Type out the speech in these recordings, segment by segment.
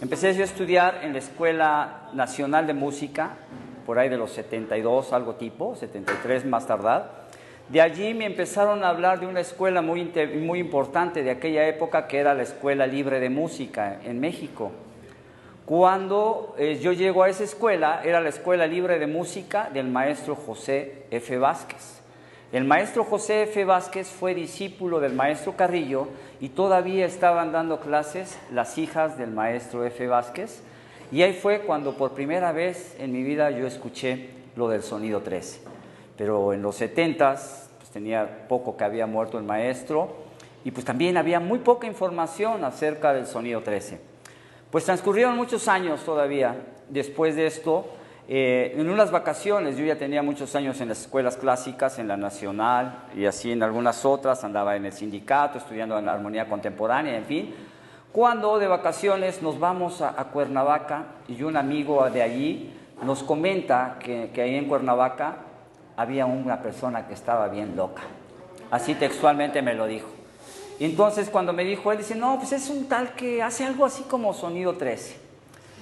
Empecé yo a estudiar en la Escuela Nacional de Música, por ahí de los 72, algo tipo, 73 más tardar. De allí me empezaron a hablar de una escuela muy importante de aquella época, que era la Escuela Libre de Música en México. Cuando yo llego a esa escuela, era la Escuela Libre de Música del maestro José F. Vázquez. El maestro José F. Vázquez fue discípulo del maestro Carrillo y todavía estaban dando clases las hijas del maestro F. Vázquez. Y ahí fue cuando por primera vez en mi vida yo escuché lo del sonido 13. Pero en los 70s, pues tenía poco que había muerto el maestro y pues también había muy poca información acerca del sonido 13. Pues transcurrieron muchos años todavía después de esto. En unas vacaciones, yo ya tenía muchos años en las escuelas clásicas, en la Nacional y así en algunas otras, andaba en el sindicato, estudiando en la armonía contemporánea, en fin. Cuando de vacaciones nos vamos a Cuernavaca y un amigo de allí nos comenta que ahí en Cuernavaca había una persona que estaba bien loca. Así textualmente me lo dijo. Y entonces cuando me dijo, él dice, no, pues es un tal que hace algo así como sonido 13.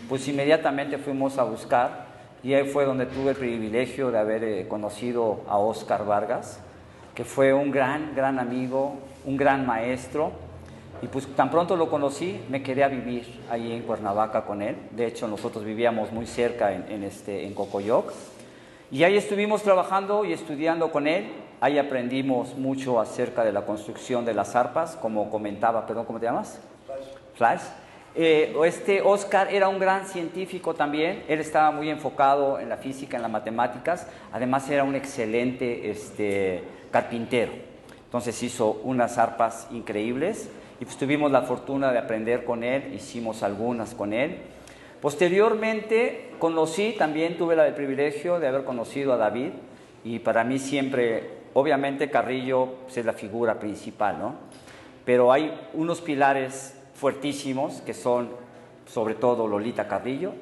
Pues inmediatamente fuimos a buscar. Y ahí fue donde tuve el privilegio de haber conocido a Óscar Vargas, que fue un gran amigo, un gran maestro. Y pues tan pronto lo conocí, me quedé a vivir ahí en Cuernavaca con él. De hecho, nosotros vivíamos muy cerca en Cocoyoc. Y ahí estuvimos trabajando y estudiando con él. Ahí aprendimos mucho acerca de la construcción de las arpas, como comentaba, perdón, ¿cómo te llamas? Flash. Óscar era un gran científico también, él estaba muy enfocado en la física, en las matemáticas, además era un excelente carpintero, entonces hizo unas arpas increíbles y pues tuvimos la fortuna de aprender con él, hicimos algunas con él. Posteriormente tuve el privilegio de haber conocido a David y para mí siempre, obviamente Carrillo pues, es la figura principal, ¿no? Pero hay unos pilares fuertísimos que son sobre todo Lolita Carrillo,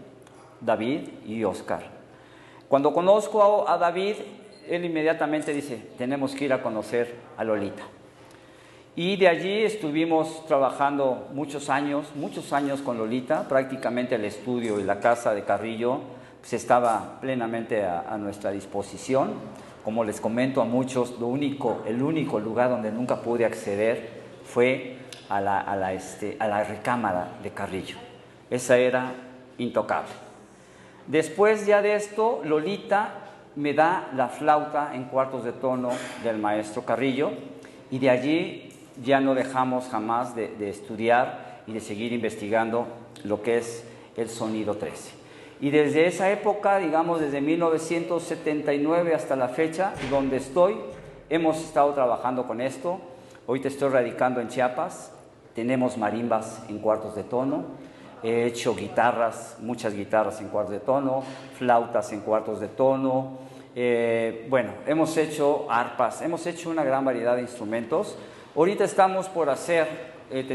David y Óscar. Cuando conozco a David, él inmediatamente dice, tenemos que ir a conocer a Lolita. Y de allí estuvimos trabajando muchos años con Lolita, prácticamente el estudio y la casa de Carrillo pues, estaba plenamente a nuestra disposición. Como les comento a muchos, el único lugar donde nunca pude acceder fue a la recámara de Carrillo. Esa era intocable. Después ya de esto, Lolita me da la flauta en cuartos de tono del maestro Carrillo y de allí ya no dejamos jamás de estudiar y de seguir investigando lo que es el sonido 13. Y desde esa época, digamos desde 1979 hasta la fecha, donde estoy, hemos estado trabajando con esto. Ahorita estoy radicando en Chiapas, tenemos marimbas en cuartos de tono, he hecho muchas guitarras en cuartos de tono, flautas en cuartos de tono, hemos hecho arpas, hemos hecho una gran variedad de instrumentos. Ahorita estamos por hacer,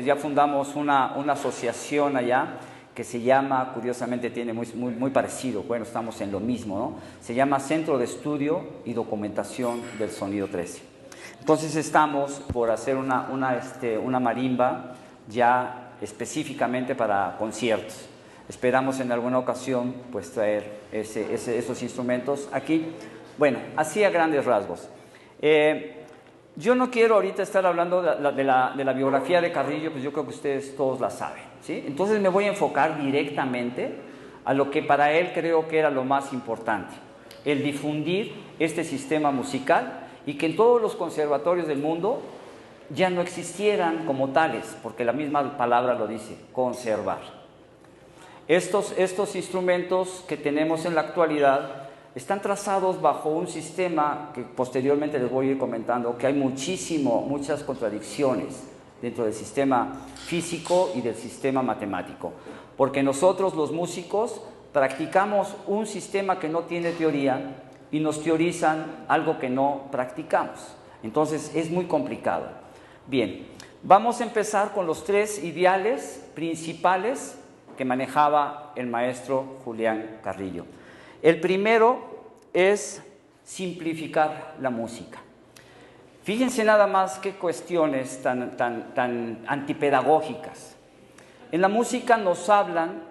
ya fundamos una asociación allá que se llama, curiosamente tiene muy parecido, bueno, estamos en lo mismo, ¿no? Se llama Centro de Estudio y Documentación del Sonido 13. Entonces estamos por hacer una marimba ya específicamente para conciertos. Esperamos en alguna ocasión pues traer esos instrumentos aquí. Bueno, así a grandes rasgos. Yo no quiero ahorita estar hablando de la biografía de Carrillo, pues yo creo que ustedes todos la saben, ¿sí? Entonces me voy a enfocar directamente a lo que para él creo que era lo más importante, el difundir este sistema musical y que en todos los conservatorios del mundo ya no existieran como tales, porque la misma palabra lo dice, conservar. Estos instrumentos que tenemos en la actualidad están trazados bajo un sistema que posteriormente les voy a ir comentando, que hay muchas contradicciones dentro del sistema físico y del sistema matemático. Porque nosotros los músicos practicamos un sistema que no tiene teoría y nos teorizan algo que no practicamos. Entonces es muy complicado. Bien, vamos a empezar con los 3 ideales principales que manejaba el maestro Julián Carrillo. El primero es simplificar la música. Fíjense nada más qué cuestiones tan antipedagógicas. En la música nos hablan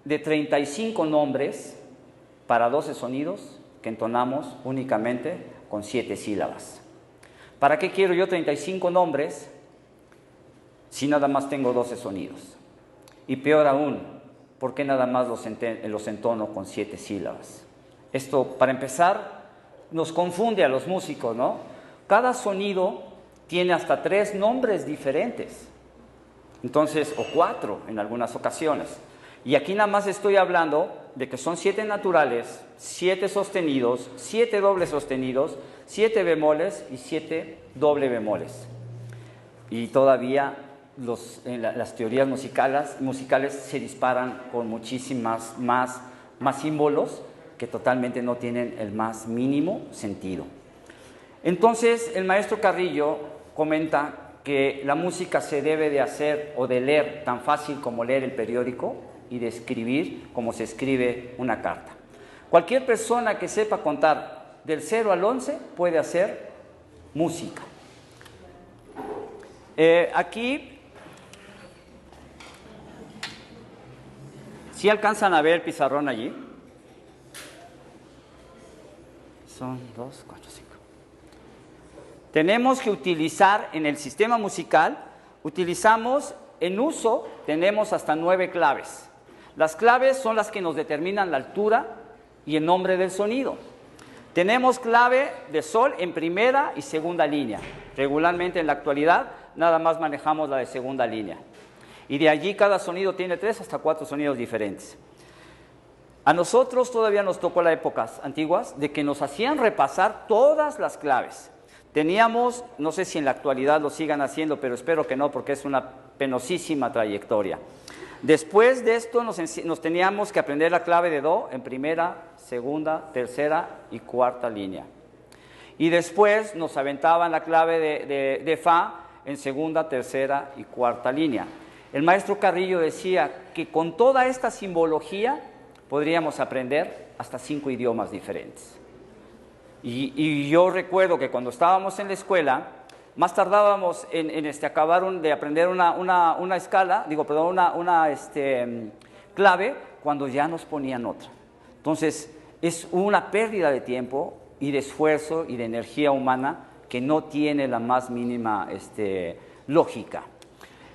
de 35 nombres para 12 sonidos que entonamos únicamente con 7 sílabas. ¿Para qué quiero yo 35 nombres si nada más tengo 12 sonidos? Y peor aún, ¿por qué nada más los entono con 7 sílabas? Esto, para empezar, nos confunde a los músicos, ¿no? Cada sonido tiene hasta 3 nombres diferentes. Entonces, o 4 en algunas ocasiones. Y aquí nada más estoy hablando de que son 7 naturales, 7 sostenidos, 7 dobles sostenidos, 7 bemoles y 7 doble bemoles. Y todavía las teorías musicales se disparan con muchísimas más símbolos que totalmente no tienen el más mínimo sentido. Entonces, el maestro Carrillo comenta que la música se debe de hacer o de leer tan fácil como leer el periódico y de escribir como se escribe una carta. Cualquier persona que sepa contar del 0 al 11 puede hacer música. Aquí, ¿sí alcanzan a ver el pizarrón allí? Son 2, 4, 5. Tenemos que utilizar en el sistema musical, tenemos hasta 9 claves. Las claves son las que nos determinan la altura y el nombre del sonido. Tenemos clave de sol en primera y segunda línea. Regularmente en la actualidad nada más manejamos la de segunda línea. Y de allí cada sonido tiene 3 hasta 4 sonidos diferentes. A nosotros todavía nos tocó las épocas antiguas de que nos hacían repasar todas las claves. Teníamos, no sé si en la actualidad lo sigan haciendo, pero espero que no, porque es una penosísima trayectoria. Después de esto nos teníamos que aprender la clave de do en primera, segunda, tercera y cuarta línea. Y después nos aventaban la clave de fa en segunda, tercera y cuarta línea. El maestro Carrillo decía que con toda esta simbología podríamos aprender hasta 5 idiomas diferentes. Y yo recuerdo que cuando estábamos en la escuela, más tardábamos en acabar de aprender una escala, una clave, cuando ya nos ponían otra. Entonces, es una pérdida de tiempo y de esfuerzo y de energía humana que no tiene la más mínima lógica.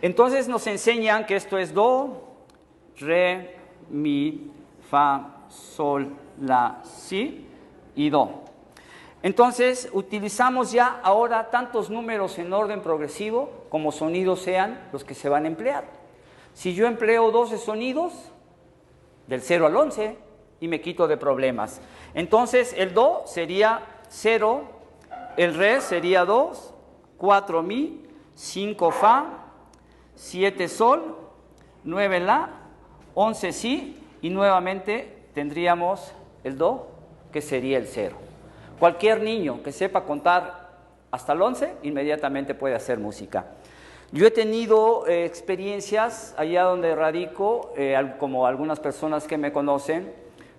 Entonces nos enseñan que esto es do, re, mi, fa, sol, la, si y do. Entonces utilizamos ya ahora tantos números en orden progresivo como sonidos sean los que se van a emplear. Si yo empleo 12 sonidos, del 0 al 11, y me quito de problemas. Entonces el do sería 0, el re sería 2, 4 mi, 5 fa, 7 sol, 9 la, 11 si, y nuevamente tendríamos el do, que sería el 0. Cualquier niño que sepa contar hasta el 11, inmediatamente puede hacer música. Yo he tenido experiencias allá donde radico, como algunas personas que me conocen,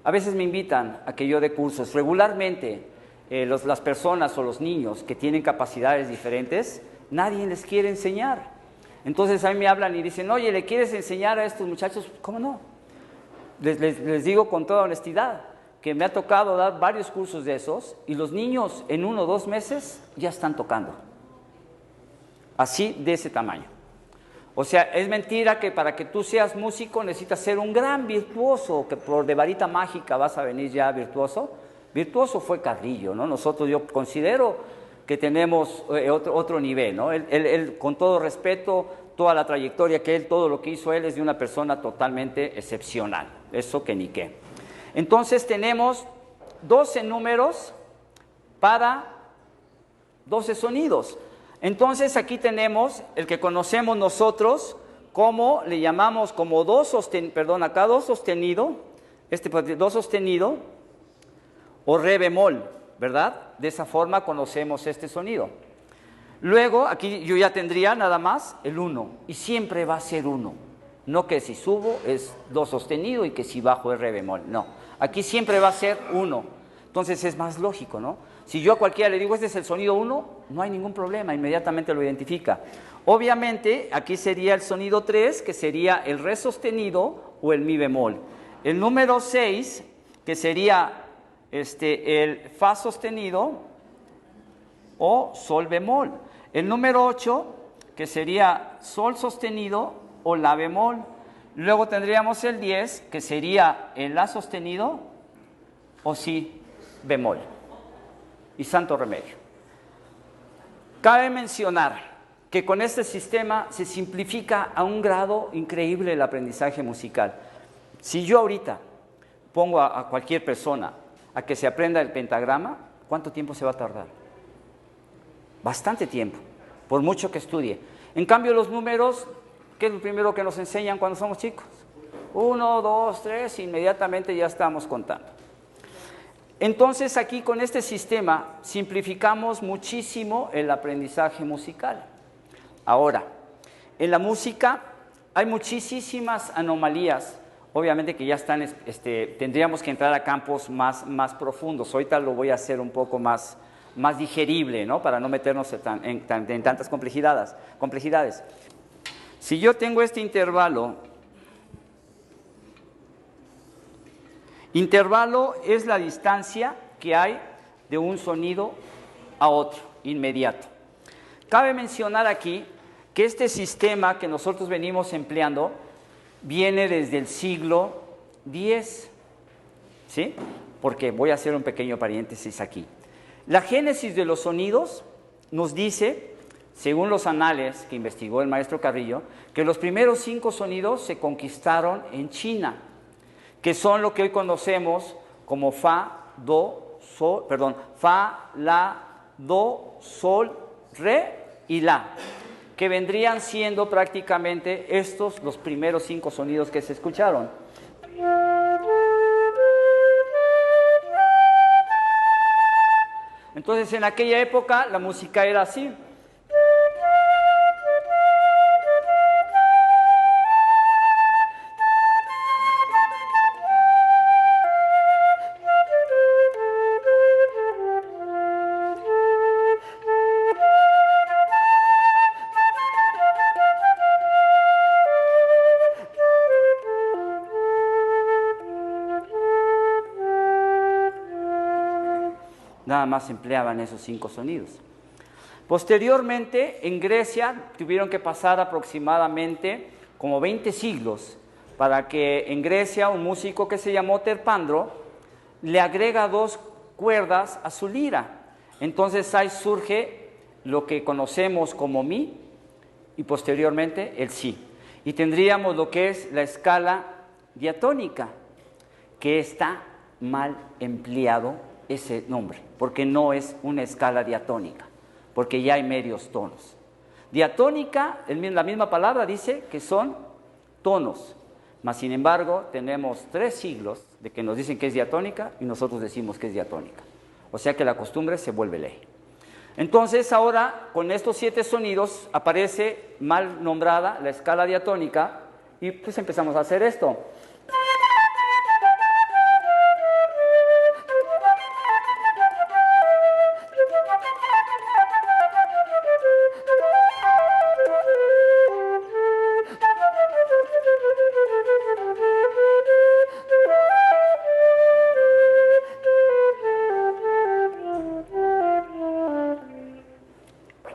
a veces me invitan a que yo dé cursos. Regularmente, las personas o los niños que tienen capacidades diferentes, nadie les quiere enseñar. Entonces a mí me hablan y dicen, oye, ¿le quieres enseñar a estos muchachos? ¿Cómo no? Les digo con toda honestidad que me ha tocado dar varios cursos de esos y los niños en 1 o 2 meses ya están tocando. Así, de ese tamaño. O sea, es mentira que para que tú seas músico necesitas ser un gran virtuoso, que por de varita mágica vas a venir ya virtuoso. Virtuoso fue Carrillo, ¿no? Yo considero que tenemos otro nivel, ¿no? Él, con todo respeto, toda la trayectoria todo lo que hizo él es de una persona totalmente excepcional. Eso que ni qué. Entonces tenemos 12 números para 12 sonidos. Entonces aquí tenemos el que conocemos nosotros como, le llamamos como do sostenido, perdón, acá do sostenido, do sostenido o re bemol, ¿verdad? De esa forma conocemos este sonido. Luego aquí yo ya tendría nada más el 1 y siempre va a ser 1. No que si subo es do sostenido y que si bajo es re bemol, no. Aquí siempre va a ser 1. Entonces es más lógico, ¿no? Si yo a cualquiera le digo, este es el sonido 1, no hay ningún problema, inmediatamente lo identifica. Obviamente, aquí sería el sonido 3, que sería el re sostenido o el mi bemol. El número 6, que sería el fa sostenido o sol bemol. El número 8, que sería sol sostenido o la bemol. Luego tendríamos el 10, que sería el la sostenido o si bemol. Y santo remedio. Cabe mencionar que con este sistema se simplifica a un grado increíble el aprendizaje musical. Si yo ahorita pongo a cualquier persona a que se aprenda el pentagrama, ¿cuánto tiempo se va a tardar? Bastante tiempo, por mucho que estudie. En cambio, los números, ¿qué es lo primero que nos enseñan cuando somos chicos? 1, 2, 3, inmediatamente ya estamos contando. Entonces aquí con este sistema simplificamos muchísimo el aprendizaje musical. Ahora, en la música hay muchísimas anomalías, obviamente que ya están, tendríamos que entrar a campos más profundos. Ahorita lo voy a hacer un poco más digerible, ¿no? Para no meternos en tantas complejidades. Si yo tengo este intervalo es la distancia que hay de un sonido a otro, inmediato. Cabe mencionar aquí que este sistema que nosotros venimos empleando viene desde el siglo X, ¿sí? Porque voy a hacer un pequeño paréntesis aquí. La génesis de los sonidos nos dice, según los anales que investigó el maestro Carrillo, que los primeros 5 sonidos se conquistaron en China, que son lo que hoy conocemos como fa, la, do, sol, re y la, que vendrían siendo prácticamente estos los primeros 5 sonidos que se escucharon. Entonces, en aquella época la música era así. Nada más empleaban esos 5 sonidos. Posteriormente, en Grecia tuvieron que pasar aproximadamente como 20 siglos para que en Grecia un músico que se llamó Terpandro le agrega 2 cuerdas a su lira. Entonces ahí surge lo que conocemos como mi y posteriormente el si. Y tendríamos lo que es la escala diatónica, que está mal empleado ese nombre, porque no es una escala diatónica, porque ya hay medios tonos. Diatónica, la misma palabra dice que son tonos, mas sin embargo tenemos 3 siglos de que nos dicen que es diatónica y nosotros decimos que es diatónica. O sea que la costumbre se vuelve ley. Entonces ahora con estos 7 sonidos aparece mal nombrada la escala diatónica y pues empezamos a hacer esto.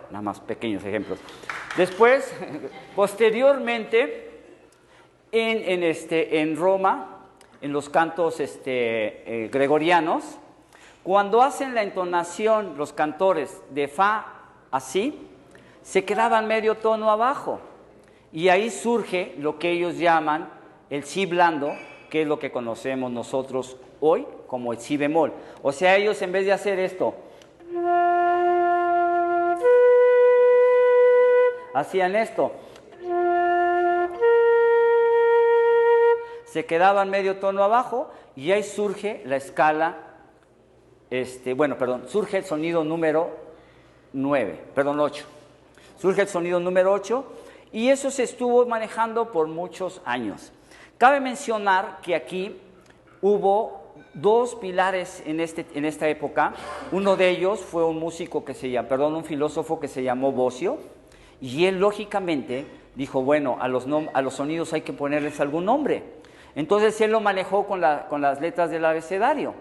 Nada más pequeños ejemplos. Después, posteriormente, en Roma, en los cantos gregorianos, cuando hacen la entonación los cantores de fa así, se quedaban medio tono abajo. Y ahí surge lo que ellos llaman el si blando, que es lo que conocemos nosotros hoy como el si bemol. O sea, ellos en vez de hacer esto, hacían esto. Se quedaban medio tono abajo y ahí surge la escala, surge el sonido número 8. Surge el sonido número 8 y eso se estuvo manejando por muchos años. Cabe mencionar que aquí hubo dos pilares en esta época. Uno de ellos fue un filósofo que se llamó Bosio, y él lógicamente dijo, bueno, a los sonidos hay que ponerles algún nombre. Entonces él lo manejó con las letras del abecedario,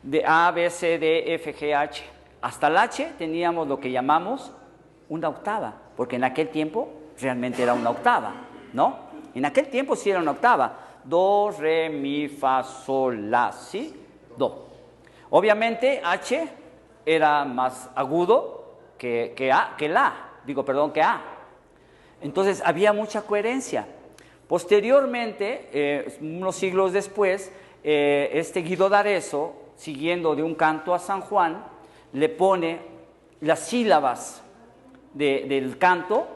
de A, B, C, D, F, G, H. Hasta el H teníamos lo que llamamos una octava, porque en aquel tiempo realmente era una octava, ¿no? En aquel tiempo sí era una octava. Do, re, mi, fa, sol, la, si, do. Obviamente H era más agudo que A. Entonces había mucha coherencia. Posteriormente, unos siglos después, Guido d'Arezzo, siguiendo de un canto a San Juan, le pone las sílabas del canto,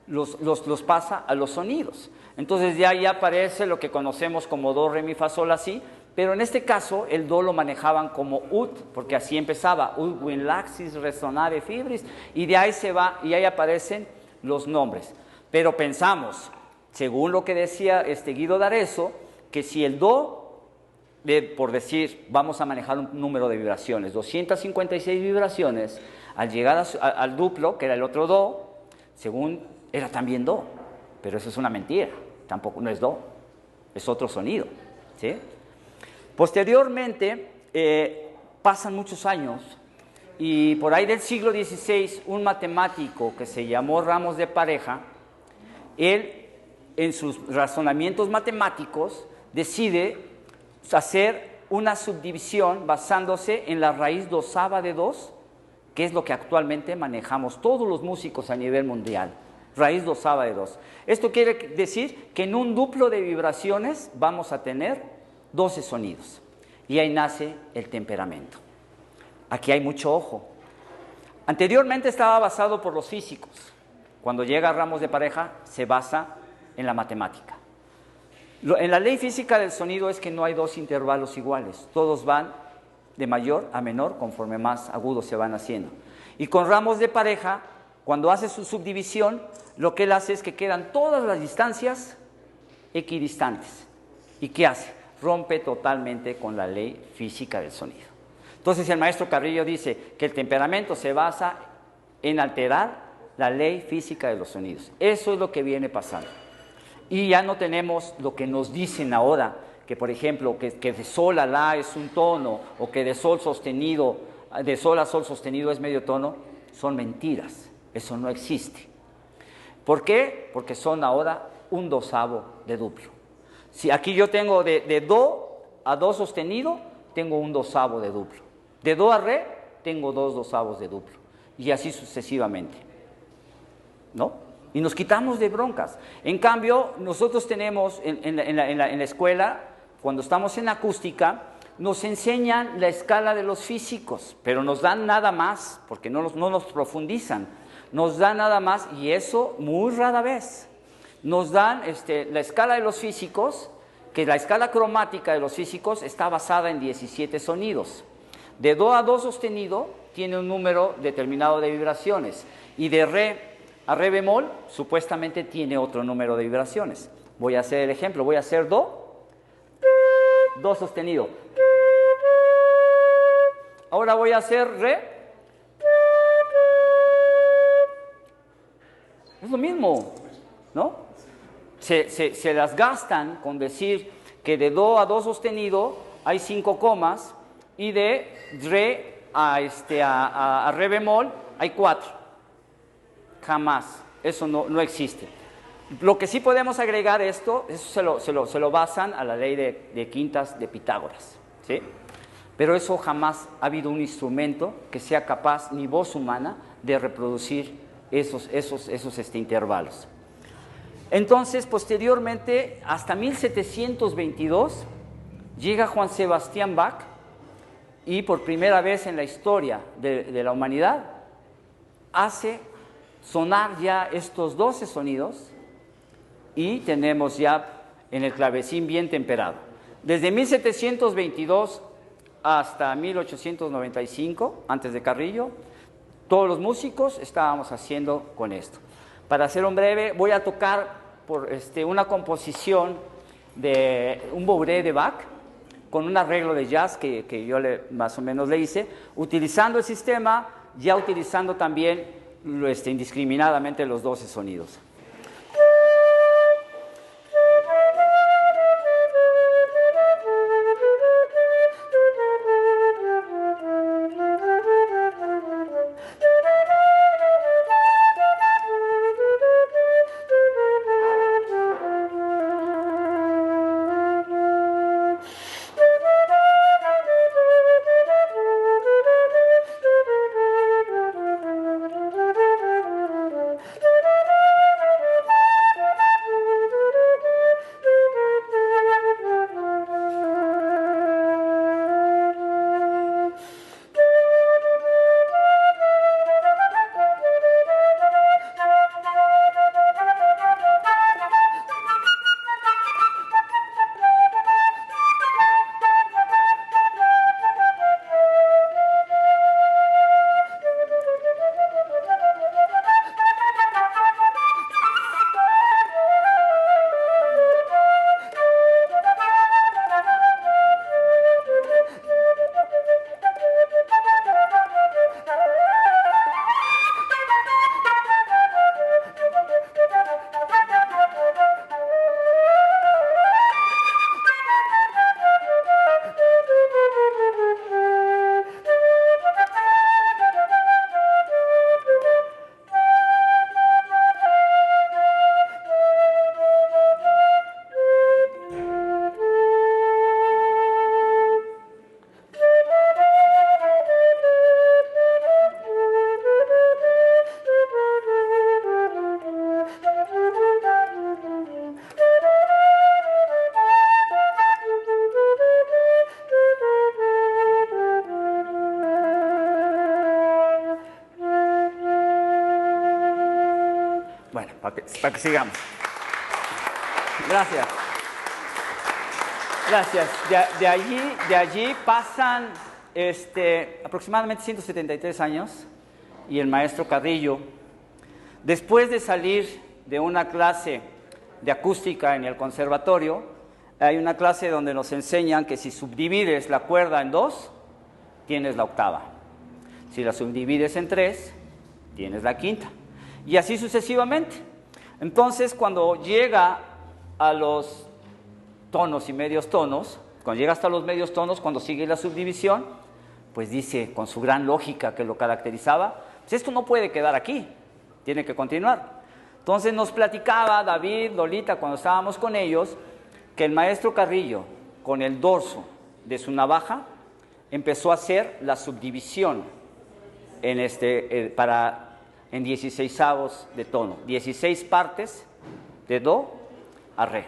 los pasa a los sonidos. Entonces ya ahí aparece lo que conocemos como do, re, mi, fa, sol, la, si, pero en este caso el do lo manejaban como ut, porque así empezaba, ut, win, laxis, resonare, fibris, y de ahí se va, y ahí aparecen los nombres. Pero pensamos, según lo que decía Guido d'Arezzo, que si el do, por decir, vamos a manejar un número de vibraciones, 256 vibraciones, al llegar al duplo, que era el otro do, según era también do, pero eso es una mentira, tampoco, no es do, es otro sonido, ¿sí? Posteriormente, pasan muchos años, y por ahí del siglo XVI, un matemático que se llamó Ramos de Pareja, él, en sus razonamientos matemáticos, decide hacer una subdivisión basándose en la raíz dosava de 2, que es lo que actualmente manejamos todos los músicos a nivel mundial, raíz dosava de 2. Esto quiere decir que en un duplo de vibraciones vamos a tener 12 sonidos, y ahí nace el temperamento. Aquí hay mucho ojo. Anteriormente estaba basado por los físicos. Cuando llega Ramos de Pareja, se basa en la matemática. En la ley física del sonido es que no hay dos intervalos iguales. Todos van de mayor a menor conforme más agudos se van haciendo. Y con Ramos de Pareja, cuando hace su subdivisión, lo que él hace es que quedan todas las distancias equidistantes. ¿Y qué hace? Rompe totalmente con la ley física del sonido. Entonces el maestro Carrillo dice que el temperamento se basa en alterar la ley física de los sonidos. Eso es lo que viene pasando. Y ya no tenemos lo que nos dicen ahora, que por ejemplo, que de sol a la es un tono, o que de sol a sol sostenido es medio tono. Son mentiras, eso no existe. ¿Por qué? Porque son ahora un dosavo de duplo. Si aquí yo tengo de do a do sostenido, tengo un dosavo de duplo. De do a re, tengo 2 dosavos de duplo. Y así sucesivamente, ¿no? Y nos quitamos de broncas. En cambio, nosotros tenemos en la escuela, cuando estamos en acústica, nos enseñan la escala de los físicos, pero nos dan nada más, porque no nos profundizan. Nos dan nada más, y eso muy rara vez. Nos dan la escala de los físicos, que la escala cromática de los físicos está basada en 17 sonidos. De do a do sostenido tiene un número determinado de vibraciones, y de re a re bemol supuestamente tiene otro número de vibraciones. Voy a hacer el ejemplo, voy a hacer do sostenido. Ahora voy a hacer re. Es lo mismo, ¿no? Se las gastan con decir que de do a do sostenido hay 5 comas, y de re a re bemol hay 4. Jamás, eso no existe. Lo que sí podemos agregar eso se lo basan a la ley de quintas de Pitágoras, ¿sí? Pero eso jamás ha habido un instrumento que sea capaz, ni voz humana, de reproducir esos intervalos. Entonces, posteriormente, hasta 1722, Llega Juan Sebastián Bach y por primera vez en la historia de la humanidad hace sonar ya estos 12 sonidos y tenemos ya en el clavecín bien temperado. Desde 1722 hasta 1895, antes de Carrillo, todos los músicos estábamos haciendo con esto. Para hacer un breve, voy a tocar por una composición de un bourrée de Bach, con un arreglo de jazz que yo más o menos le hice, utilizando el sistema, ya utilizando también indiscriminadamente los 12 sonidos. Bueno, para que sigamos. Gracias. Gracias. De allí pasan aproximadamente 173 años y el maestro Carrillo, después de salir de una clase de acústica en el conservatorio, hay una clase donde nos enseñan que si subdivides la cuerda en 2, tienes la octava. Si la subdivides en 3, tienes la quinta. Y así sucesivamente. Entonces, cuando llega a los tonos y medios tonos, cuando llega hasta los medios tonos, cuando sigue la subdivisión, pues dice, con su gran lógica que lo caracterizaba, pues esto no puede quedar aquí, tiene que continuar. Entonces nos platicaba David, Lolita, cuando estábamos con ellos, que el maestro Carrillo, con el dorso de su navaja, empezó a hacer la subdivisión en en 16avos de tono, 16 partes de do a re.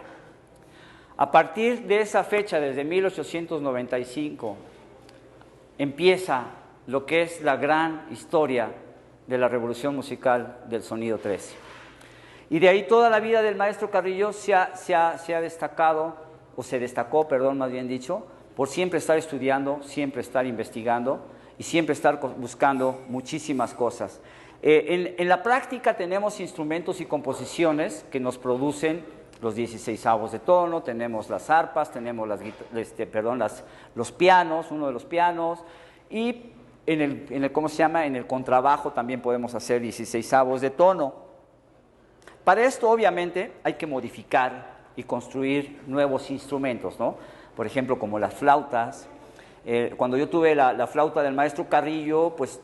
A partir de esa fecha, desde 1895, empieza lo que es la gran historia de la revolución musical del sonido 13. Y de ahí toda la vida del maestro Carrillo se ha destacado, o se destacó, perdón, más bien dicho, por siempre estar estudiando, siempre estar investigando y siempre estar buscando muchísimas cosas. En la práctica tenemos instrumentos y composiciones que nos producen los 16avos de tono, tenemos las arpas, tenemos los pianos, uno de los pianos, y ¿cómo se llama? En el contrabajo también podemos hacer 16avos de tono. Para esto, obviamente, hay que modificar y construir nuevos instrumentos, ¿no? Por ejemplo, como las flautas. Cuando yo tuve la flauta del maestro Carrillo, pues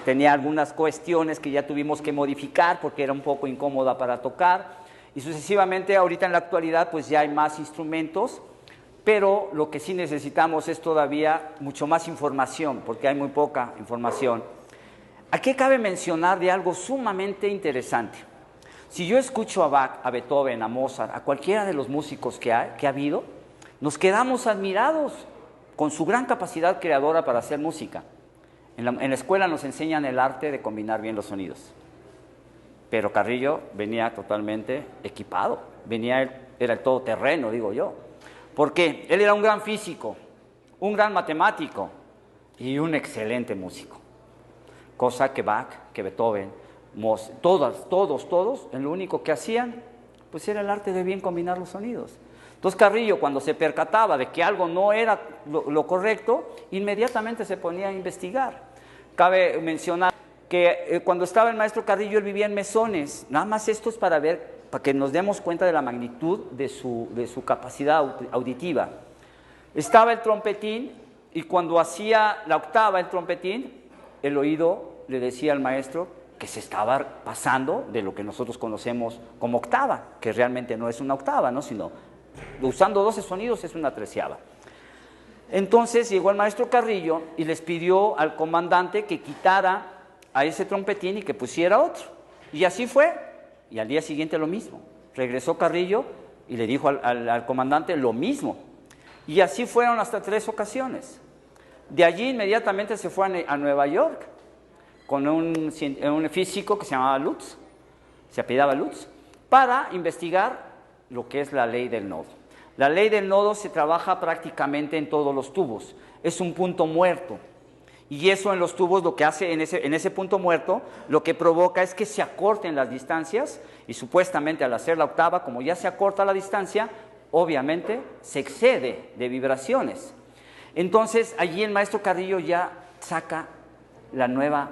tenía algunas cuestiones que ya tuvimos que modificar porque era un poco incómoda para tocar, y sucesivamente ahorita en la actualidad pues ya hay más instrumentos, pero lo que sí necesitamos es todavía mucho más información, porque hay muy poca información. Aquí cabe mencionar de algo sumamente interesante. Si yo escucho a Bach, a Beethoven, a Mozart, a cualquiera de los músicos que ha habido, Nos quedamos admirados con su gran capacidad creadora para hacer música. En la escuela nos enseñan el arte de combinar bien los sonidos. Pero Carrillo venía totalmente equipado, era el todoterreno, digo yo. ¿Por qué? Él era un gran físico, un gran matemático y un excelente músico. Cosa que Bach, que Beethoven, Mozart, todos, lo único que hacían, pues era el arte de bien combinar los sonidos. Entonces Carrillo, cuando se percataba de que algo no era lo correcto, inmediatamente se ponía a investigar. Cabe mencionar que cuando estaba el maestro Carrillo, él vivía en mesones. Nada más esto es para que nos demos cuenta de la magnitud de su capacidad auditiva. Estaba el trompetín, y cuando hacía la octava el trompetín, el oído le decía al maestro que se estaba pasando de lo que nosotros conocemos como octava, que realmente no es una octava, ¿no? Sino usando 12 sonidos es una treceava. Entonces llegó el maestro Carrillo y les pidió al comandante que quitara a ese trompetín y que pusiera otro. Y así fue, y al día siguiente lo mismo. Regresó Carrillo y le dijo al comandante lo mismo. Y así fueron hasta 3 ocasiones. De allí inmediatamente se fue a Nueva York con un físico que se llamaba Lutz, se apellidaba Lutz, para investigar lo que es la ley del nodo. La ley del nodo se trabaja prácticamente en todos los tubos. Es un punto muerto. Y eso en los tubos lo que hace, en ese punto muerto, lo que provoca es que se acorten las distancias y supuestamente al hacer la octava, como ya se acorta la distancia, obviamente se excede de vibraciones. Entonces allí el maestro Carrillo ya saca la nueva,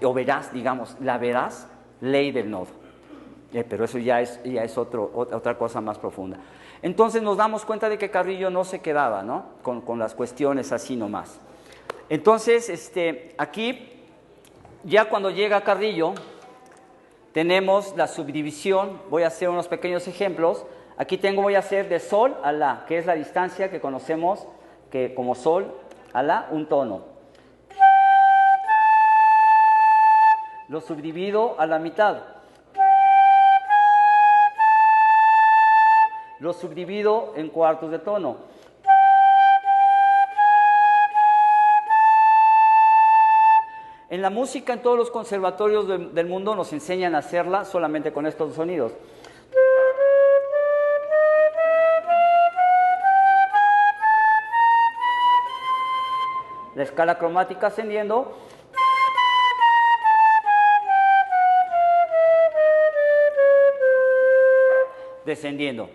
o veraz, digamos, la veraz ley del nodo. Pero eso ya es otra cosa más profunda. Entonces nos damos cuenta de que Carrillo no se quedaba, ¿no? con las cuestiones así nomás. Entonces, aquí, ya cuando llega Carrillo, tenemos la subdivisión. Voy a hacer unos pequeños ejemplos. Aquí voy a hacer de sol a la, que es la distancia que conocemos que como sol a la, un tono. Lo subdivido a la mitad. Lo subdivido en cuartos de tono. En la música, en todos los conservatorios del mundo nos enseñan a hacerla solamente con estos sonidos. La escala cromática ascendiendo. Descendiendo.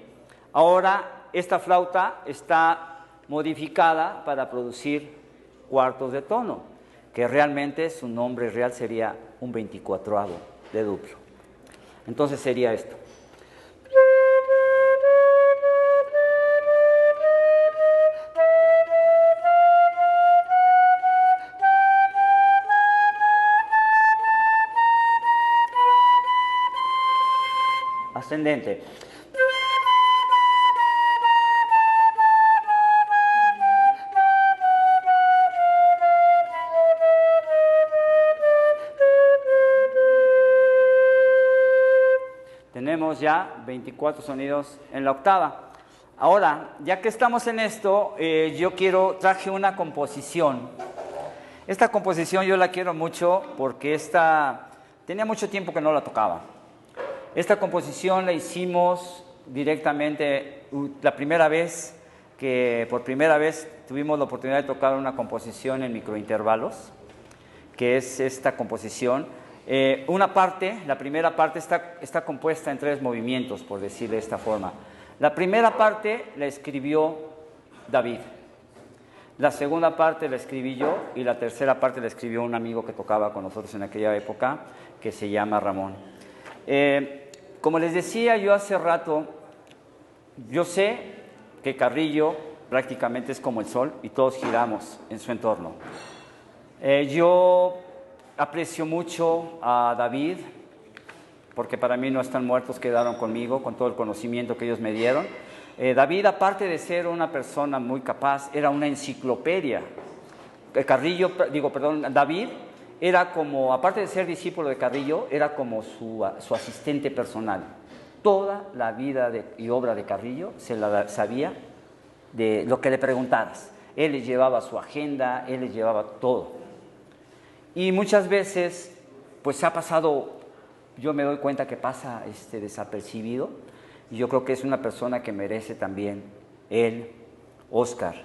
Ahora esta flauta está modificada para producir cuartos de tono, que realmente su nombre real sería un 24avo de duplo. Entonces sería esto. Ascendente. Tenemos ya 24 sonidos en la octava. Ahora, ya que estamos en esto, traje una composición. Esta composición yo la quiero mucho porque tenía mucho tiempo que no la tocaba. Esta composición la hicimos directamente la primera vez por primera vez tuvimos la oportunidad de tocar una composición en microintervalos, que es esta composición. La primera parte está compuesta en 3 movimientos, por decir de esta forma. La primera parte la escribió David, la segunda parte la escribí yo y la tercera parte la escribió un amigo que tocaba con nosotros en aquella época, que se llama Ramón. Como les decía yo hace rato, yo sé que Carrillo prácticamente es como el sol y todos giramos en su entorno. Yo aprecio mucho a David, porque para mí no están muertos, quedaron conmigo, con todo el conocimiento que ellos me dieron. David, aparte de ser una persona muy capaz, era una enciclopedia. David era como, aparte de ser discípulo de Carrillo, era como su asistente personal. Toda la vida y obra de Carrillo se la sabía de lo que le preguntaras. Él les llevaba su agenda, él les llevaba todo. Y muchas veces, pues ha pasado, yo me doy cuenta que pasa desapercibido, y yo creo que es una persona que merece también él, Óscar.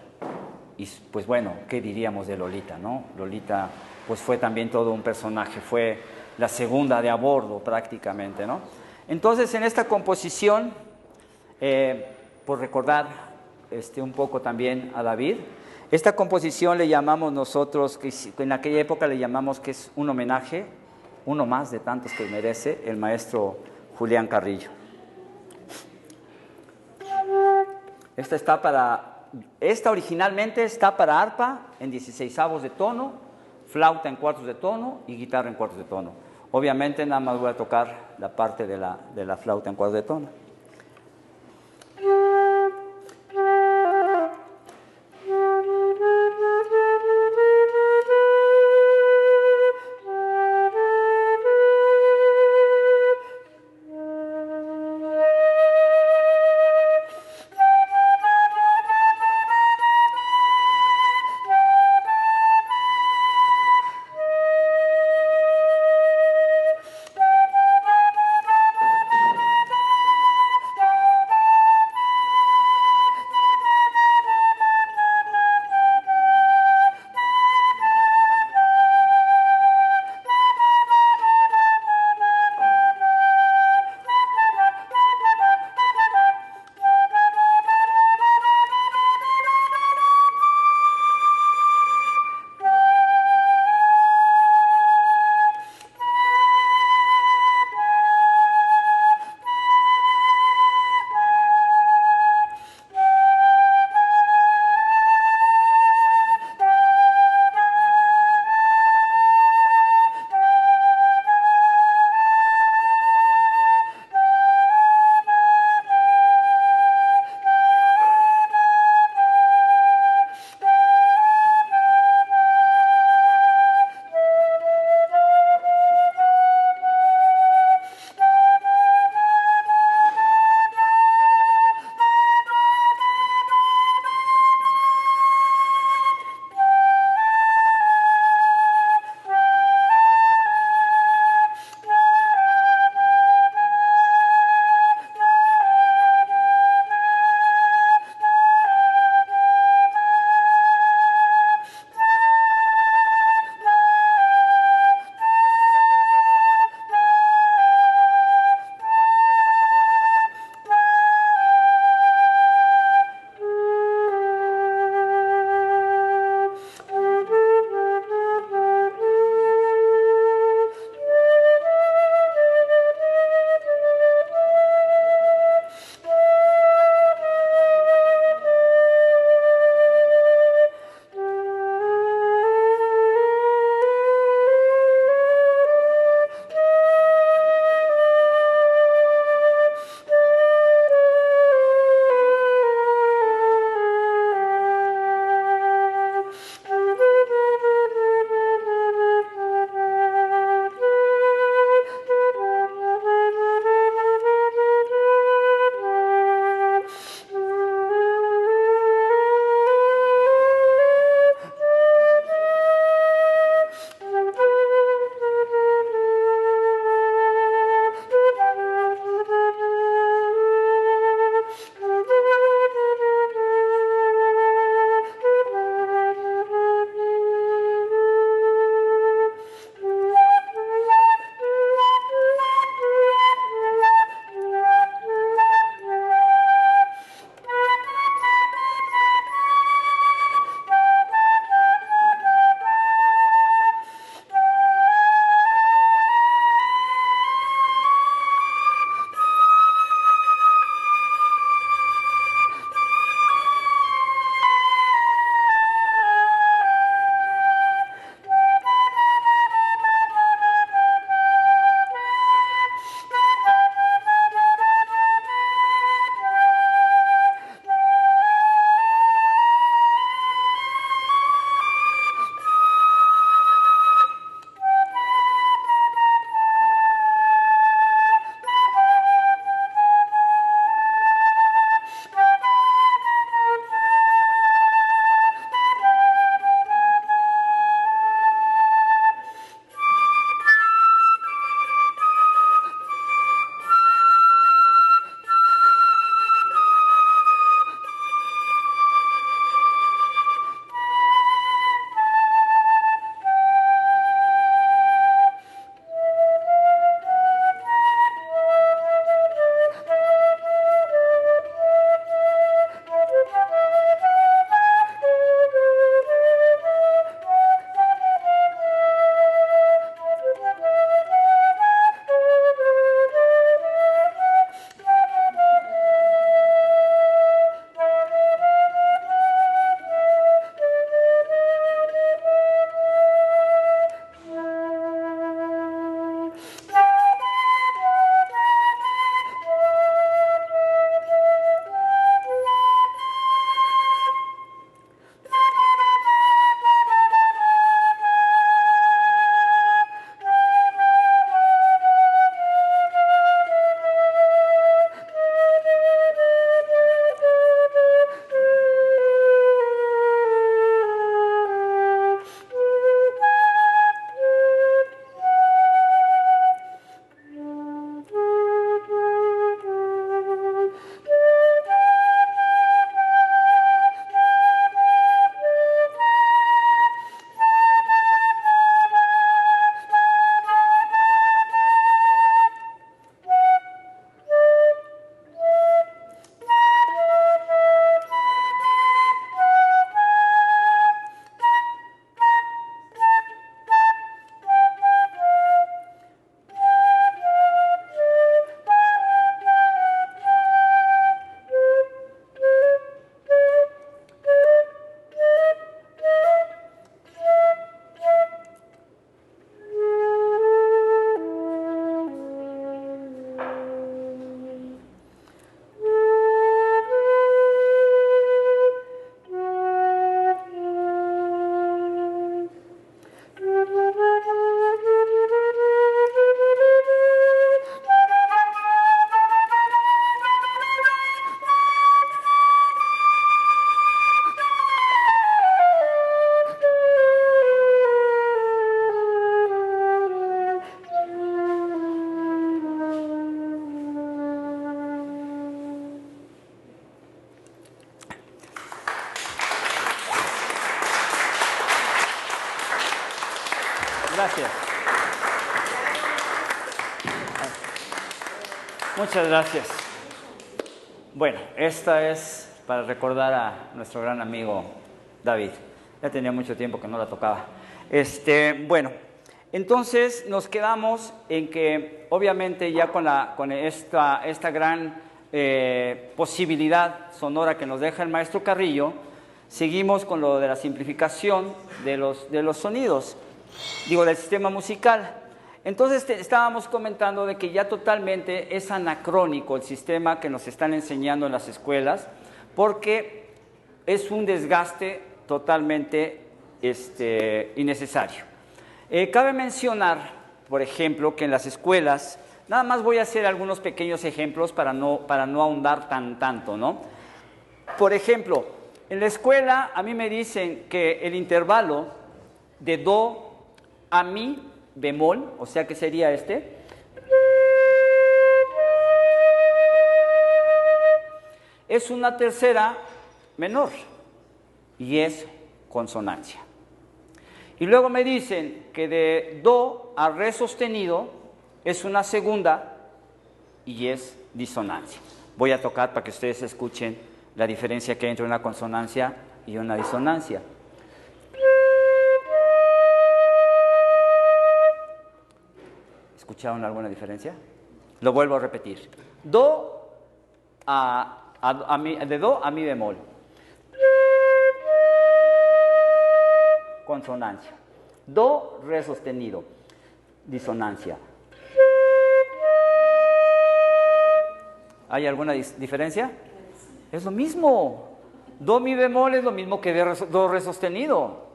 Y pues bueno, ¿qué diríamos de Lolita, no? Lolita pues fue también todo un personaje, fue la segunda de a bordo prácticamente, ¿no? Entonces en esta composición, por recordar un poco también a David, esta composición le llamamos nosotros, que en aquella época le llamamos que es un homenaje, uno más de tantos que merece el maestro Julián Carrillo. Esta originalmente está para arpa en 16avos de tono, flauta en cuartos de tono y guitarra en cuartos de tono. Obviamente nada más voy a tocar la parte de la flauta en cuartos de tono. Gracias. Muchas gracias. Bueno, esta es para recordar a nuestro gran amigo David. Ya tenía mucho tiempo que no la tocaba. Bueno, entonces nos quedamos en que obviamente ya con esta gran posibilidad sonora que nos deja el maestro Carrillo, seguimos con lo de la simplificación de los sonidos, del sistema musical. Entonces estábamos comentando de que ya totalmente es anacrónico el sistema que nos están enseñando en las escuelas, porque es un desgaste totalmente innecesario. Cabe mencionar, por ejemplo, que en las escuelas, nada más voy a hacer algunos pequeños ejemplos para no ahondar tanto, ¿no? Por ejemplo, en la escuela a mí me dicen que el intervalo de do a mi bemol, o sea que sería es una tercera menor y es consonancia. Y luego me dicen que de do a re sostenido es una segunda y es disonancia. Voy a tocar para que ustedes escuchen la diferencia que hay entre una consonancia y una disonancia. ¿Escucharon alguna diferencia? Lo vuelvo a repetir. Do de do a mi bemol. Consonancia. Do, re sostenido. Disonancia. ¿Hay alguna diferencia? Es lo mismo. Do, mi bemol es lo mismo que do, re sostenido.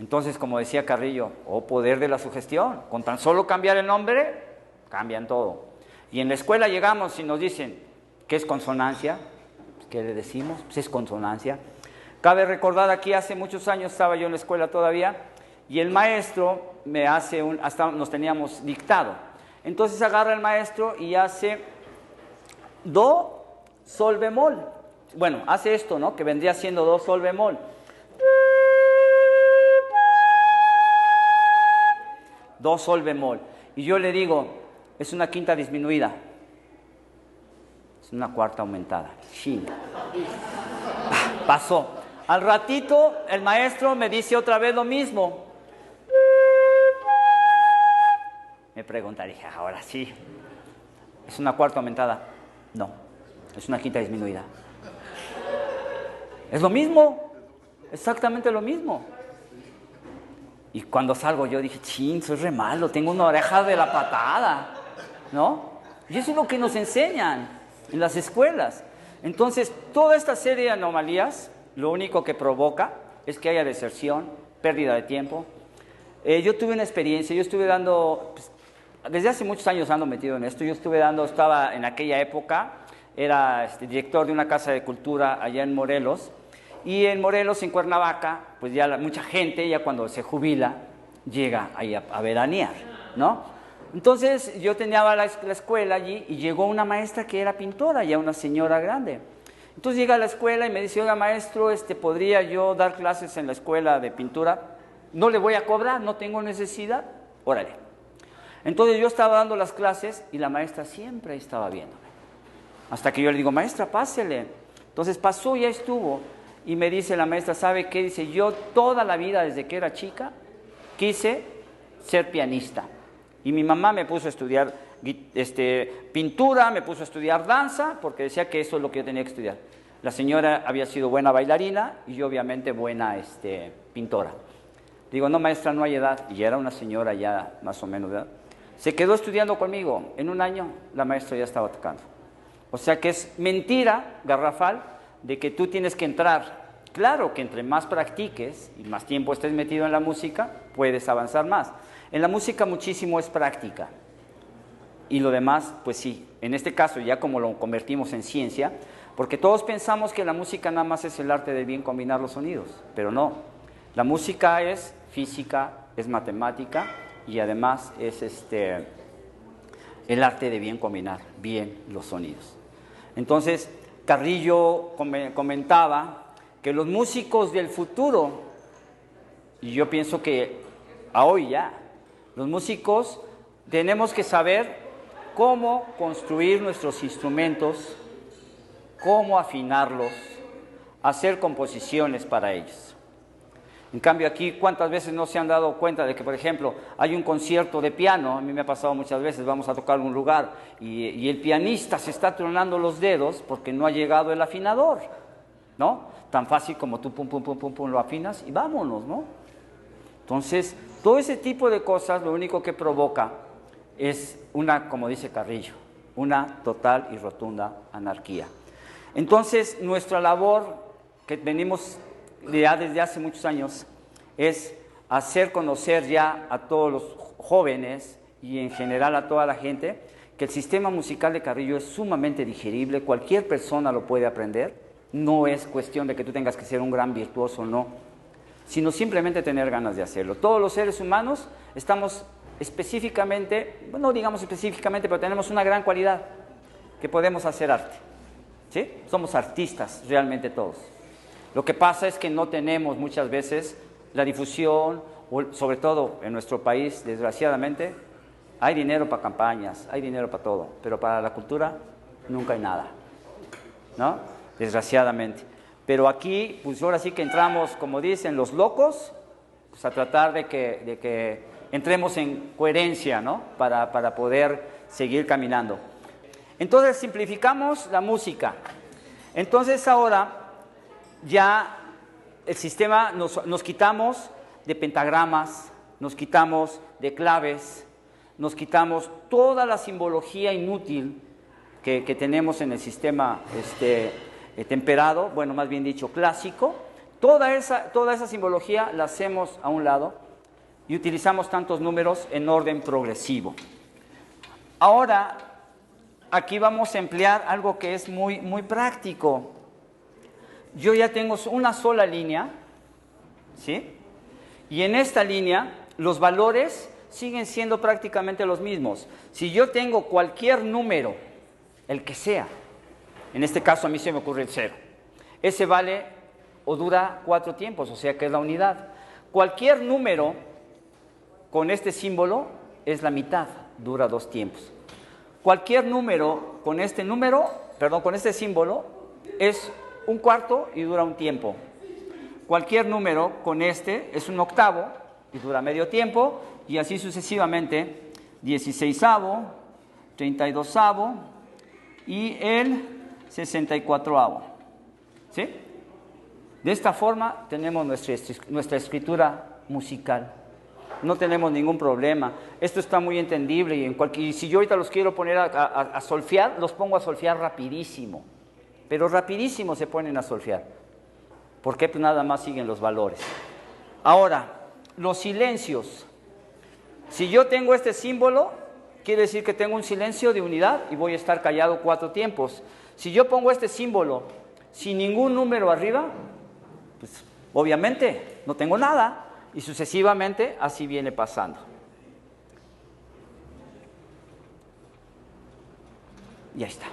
Entonces, como decía Carrillo, poder de la sugestión. Con tan solo cambiar el nombre, cambian todo. Y en la escuela llegamos y nos dicen, ¿qué es consonancia? ¿Qué le decimos? Pues es consonancia. Cabe recordar, aquí hace muchos años estaba yo en la escuela todavía, y el maestro me hace hasta nos teníamos dictado. Entonces agarra el maestro y hace do, sol bemol. Bueno, hace esto, ¿no? Que vendría siendo do, sol bemol. Do, sol bemol. Y yo le digo, es una quinta disminuida. Es una cuarta aumentada. Sí. Pasó. Al ratito, el maestro me dice otra vez lo mismo. Me pregunta, dije, ahora sí. ¿Es una cuarta aumentada? No. Es una quinta disminuida. Es lo mismo. Exactamente lo mismo. Y cuando salgo yo dije, chin, soy re malo, tengo una oreja de la patada, ¿no? Y eso es lo que nos enseñan en las escuelas. Entonces, toda esta serie de anomalías, lo único que provoca es que haya deserción, pérdida de tiempo. Yo tuve una experiencia, yo estuve dando, pues, desde hace muchos años ando metido en esto, estaba en aquella época, era director de una casa de cultura allá en Morelos. Y en Morelos, en Cuernavaca, pues ya mucha gente, ya cuando se jubila, llega ahí a veranear, ¿no? Entonces yo tenía la escuela allí y llegó una maestra que era pintora, ya una señora grande. Entonces llega a la escuela y me dice, oiga maestro, ¿podría yo dar clases en la escuela de pintura? No le voy a cobrar, no tengo necesidad, órale. Entonces yo estaba dando las clases y la maestra siempre estaba viéndome. Hasta que yo le digo, maestra, pásele. Entonces pasó, ya estuvo. Y me dice la maestra, ¿sabe qué? Dice, yo toda la vida, desde que era chica, quise ser pianista. Y mi mamá me puso a estudiar pintura, me puso a estudiar danza, porque decía que eso es lo que yo tenía que estudiar. La señora había sido buena bailarina y yo obviamente buena pintora. Digo, no maestra, no hay edad. Y era una señora ya más o menos de edad. Se quedó estudiando conmigo. En un año la maestra ya estaba tocando. O sea que es mentira garrafal de que tú tienes que entrar. Claro que entre más practiques y más tiempo estés metido en la música, puedes avanzar más. En la música muchísimo es práctica. Y lo demás, pues sí, en este caso ya como lo convertimos en ciencia, porque todos pensamos que la música nada más es el arte de bien combinar los sonidos, pero no. La música es física, es matemática y además es el arte de bien combinar bien los sonidos. Entonces, Carrillo comentaba que los músicos del futuro, y yo pienso que a hoy ya, Los músicos tenemos que saber cómo construir nuestros instrumentos, cómo afinarlos, hacer composiciones para ellos. En cambio aquí, ¿cuántas veces no se han dado cuenta de que, por ejemplo, hay un concierto de piano? A mí me ha pasado muchas veces, vamos a tocar un lugar y el pianista se está tronando los dedos porque no ha llegado el afinador, ¿no? Tan fácil como tú pum, pum, pum, pum, pum, lo afinas y vámonos, ¿no? Entonces, todo ese tipo de cosas lo único que provoca es una, como dice Carrillo, una total y rotunda anarquía. Entonces, nuestra labor que venimos ya desde hace muchos años es hacer conocer ya a todos los jóvenes y en general a toda la gente que el sistema musical de Carrillo es sumamente digerible, cualquier persona lo puede aprender, no es cuestión de que tú tengas que ser un gran virtuoso o no, sino simplemente tener ganas de hacerlo. Todos los seres humanos estamos específicamente, no digamos específicamente, pero tenemos una gran cualidad, que podemos hacer arte, ¿sí? Somos artistas realmente todos. Lo que pasa es que no tenemos muchas veces la difusión, o sobre todo en nuestro país, desgraciadamente, hay dinero para campañas, hay dinero para todo, pero para la cultura nunca hay nada, ¿no? Desgraciadamente. Pero aquí, pues ahora sí que entramos, como dicen, los locos, pues a tratar de que entremos en coherencia, ¿no? Para poder seguir caminando. Entonces, simplificamos la música. Entonces, ahora ya el sistema nos quitamos de pentagramas, nos quitamos de claves, nos quitamos toda la simbología inútil que tenemos en el sistema temperado, bueno, más bien dicho, clásico. Toda esa simbología la hacemos a un lado y utilizamos tantos números en orden progresivo. Ahora, aquí vamos a emplear algo que es muy, muy práctico. Yo ya tengo una sola línea, ¿sí? Y en esta línea los valores siguen siendo prácticamente los mismos. Si yo tengo cualquier número, el que sea, en este caso a mí se me ocurre el 0, ese vale o dura 4 tiempos, o sea que es la unidad. Cualquier número con este símbolo es la mitad, dura 2 tiempos. Cualquier número con este símbolo es un cuarto y dura un tiempo. Cualquier número con este es un octavo y dura medio tiempo, y así sucesivamente, 16avo, 32avo y el 64avo. ¿Sí? De esta forma tenemos nuestra escritura musical. No tenemos ningún problema. Esto está muy entendible y si yo ahorita los quiero poner a solfear, los pongo a solfear rapidísimo. Pero rapidísimo se ponen a solfear. ¿Por qué? Pues nada más siguen los valores. Ahora, los silencios. Si yo tengo este símbolo, quiere decir que tengo un silencio de unidad y voy a estar callado 4 tiempos. Si yo pongo este símbolo sin ningún número arriba, pues obviamente no tengo nada y sucesivamente así viene pasando. Y ahí está.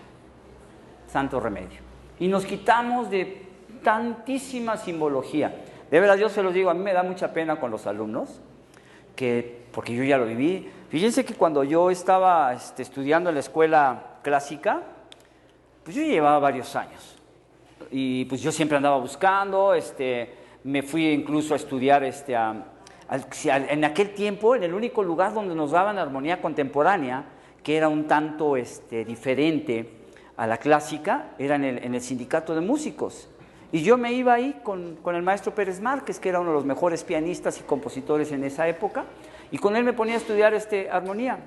Santo remedio. Y nos quitamos de tantísima simbología. De verdad, yo se los digo, a mí me da mucha pena con los alumnos, porque yo ya lo viví. Fíjense que cuando yo estaba estudiando en la escuela clásica, pues yo llevaba varios años. Y pues yo siempre andaba buscando, me fui incluso a estudiar en aquel tiempo, en el único lugar donde nos daban armonía contemporánea, que era un tanto diferente a la clásica, era en el sindicato de músicos. Y yo me iba ahí con el maestro Pérez Márquez, que era uno de los mejores pianistas y compositores en esa época, y con él me ponía a estudiar armonía,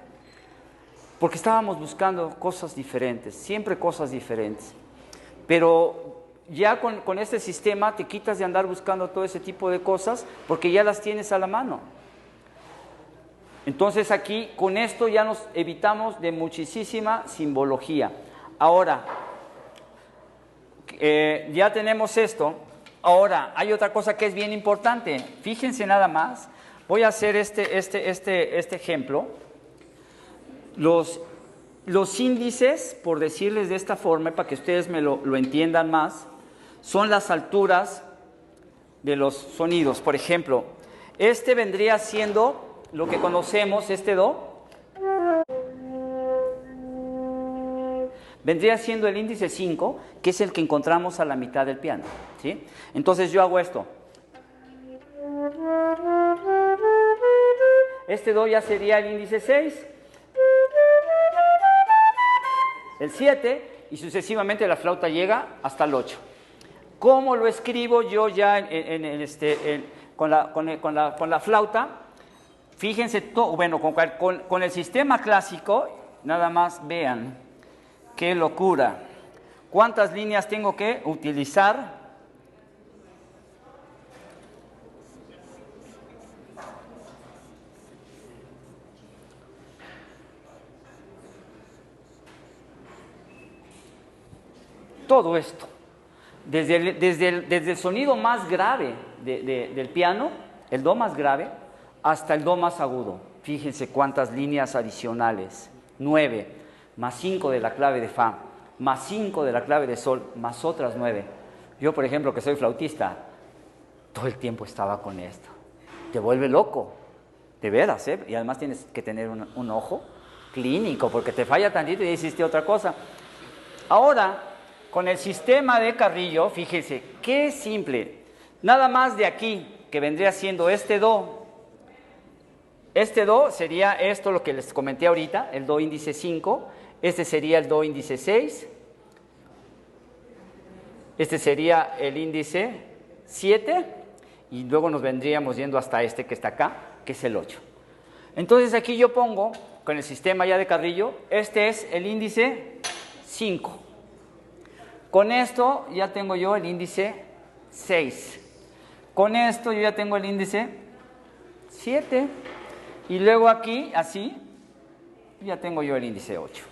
porque estábamos buscando cosas diferentes, siempre cosas diferentes. Pero ya con este sistema te quitas de andar buscando todo ese tipo de cosas, porque ya las tienes a la mano. Entonces aquí, con esto ya nos evitamos de muchísima simbología. Ahora, ya tenemos esto. Ahora, hay otra cosa que es bien importante. Fíjense nada más. Voy a hacer este ejemplo. Los índices, por decirles de esta forma, para que ustedes me lo entiendan más, son las alturas de los sonidos. Por ejemplo, vendría siendo lo que conocemos, este do, vendría siendo el índice 5, que es el que encontramos a la mitad del piano, ¿sí? Entonces yo hago esto. Este do ya sería el índice 6, el 7, y sucesivamente la flauta llega hasta el 8. ¿Cómo lo escribo yo ya con la flauta? Fíjense, bueno, con el sistema clásico, nada más vean, qué locura. ¿Cuántas líneas tengo que utilizar? Todo esto. Desde el sonido más grave del piano, el do más grave, hasta el do más agudo. Fíjense cuántas líneas adicionales. 9, más 5 de la clave de fa, más 5 de la clave de sol, más otras 9. Yo, por ejemplo, que soy flautista, todo el tiempo estaba con esto. Te vuelve loco, de veras, ¿eh? Y además tienes que tener un ojo clínico, porque te falla tantito y hiciste otra cosa. Ahora, con el sistema de Carrillo, fíjense, qué simple. Nada más de aquí, que vendría siendo este do. Este do sería esto, lo que les comenté ahorita, el do índice 5. Este sería el do índice 6. Este sería el índice 7. Y luego nos vendríamos yendo hasta este que está acá, que es el 8. Entonces aquí yo pongo, con el sistema ya de Carrillo, este es el índice 5. Con esto ya tengo yo el índice 6. Con esto yo ya tengo el índice 7. Y luego aquí, así, ya tengo yo el índice 8.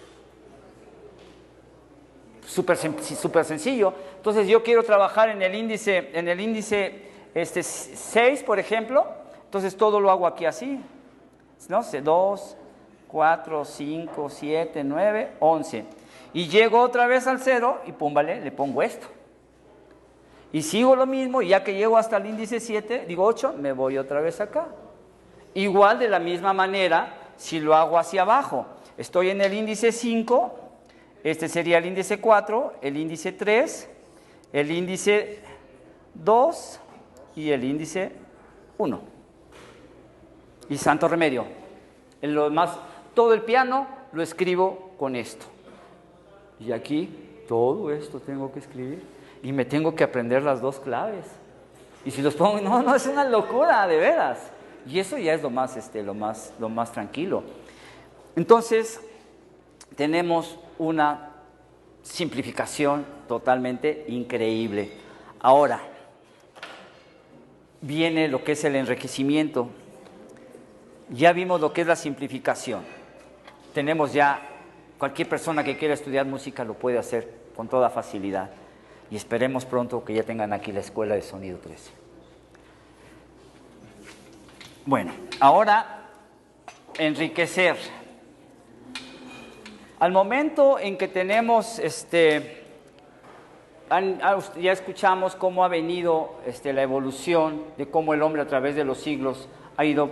Súper sencillo. Entonces yo quiero trabajar en el índice 6, por ejemplo. Entonces todo lo hago aquí así, ¿no? 2, 4, 5, 7, 9, 11. Y llego otra vez al 0 y pum, vale, le pongo esto. Y sigo lo mismo, y ya que llego hasta el índice 7, digo 8, me voy otra vez acá. Igual de la misma manera, si lo hago hacia abajo, estoy en el índice 5, este sería el índice 4, el índice 3, el índice 2 y el índice 1. Y santo remedio. Todo el piano lo escribo con esto. Y aquí todo esto tengo que escribir y me tengo que aprender las dos claves. Y si los pongo, no, es una locura, de veras. Y eso ya es lo más tranquilo. Entonces, tenemos una simplificación totalmente increíble. Ahora, viene lo que es el enriquecimiento. Ya vimos lo que es la simplificación. Tenemos ya, cualquier persona que quiera estudiar música lo puede hacer con toda facilidad. Y esperemos pronto que ya tengan aquí la Escuela de Sonido 13. Bueno, ahora, enriquecer. Al momento en que tenemos, ya escuchamos cómo ha venido la evolución de cómo el hombre a través de los siglos ha ido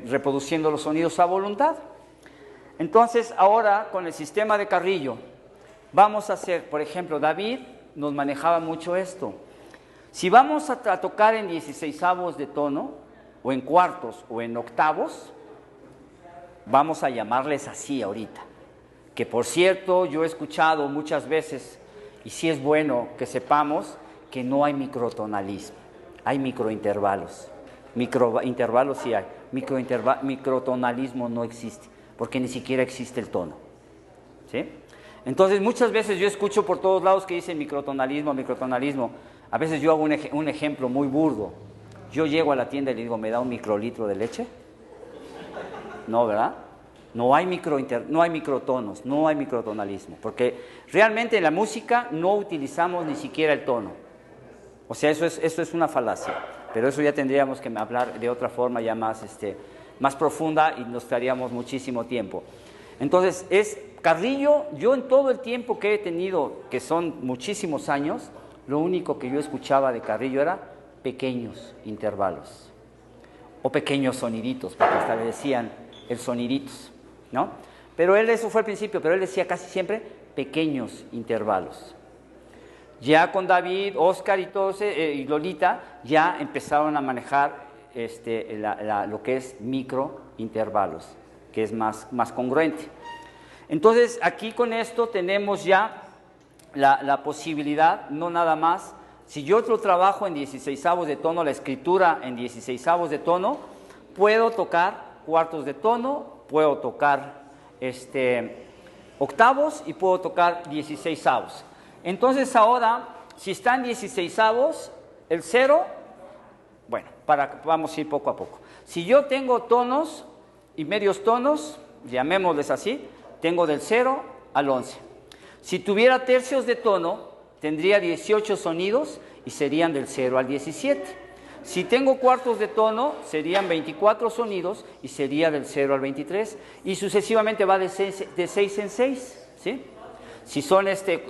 reproduciendo los sonidos a voluntad. Entonces, ahora con el sistema de Carrillo, vamos a hacer, por ejemplo, David nos manejaba mucho esto. Si vamos a tocar en 16avos de tono, o en cuartos, o en octavos, vamos a llamarles así ahorita. Que por cierto, yo he escuchado muchas veces, y sí es bueno que sepamos, que no hay microtonalismo, hay microintervalos. Microintervalos sí hay, microtonalismo no existe, porque ni siquiera existe el tono, ¿sí? Entonces muchas veces yo escucho por todos lados que dicen microtonalismo. A veces yo hago un ejemplo muy burdo. Yo llego a la tienda y le digo, ¿me da un microlitro de leche? No, ¿verdad? No hay microtonos, no hay microtonalismo, porque realmente en la música no utilizamos ni siquiera el tono. O sea, eso es una falacia, pero eso ya tendríamos que hablar de otra forma ya más profunda y nos daríamos muchísimo tiempo. Entonces, Carrillo, yo en todo el tiempo que he tenido, que son muchísimos años, lo único que yo escuchaba de Carrillo era pequeños intervalos. o pequeños soniditos, porque hasta le decían el soniditos, ¿no? Pero él, eso fue al principio, pero él decía casi siempre pequeños intervalos. Ya con David, Oscar y todos, y Lolita, ya empezaron a manejar lo que es microintervalos, que es más congruente. Entonces, aquí con esto tenemos ya la posibilidad, no nada más, si yo lo trabajo en 16avos de tono, la escritura en 16avos de tono, puedo tocar cuartos de tono, puedo tocar octavos y puedo tocar 16avos. Entonces ahora, si está en 16avos, el 0, bueno, vamos a ir poco a poco. Si yo tengo tonos y medios tonos, llamémosles así, tengo del 0 al 11. Si tuviera tercios de tono, tendría 18 sonidos y serían del 0 al 17. Si tengo cuartos de tono, serían 24 sonidos y sería del 0 al 23. Y sucesivamente va de 6 en 6, ¿sí? Si son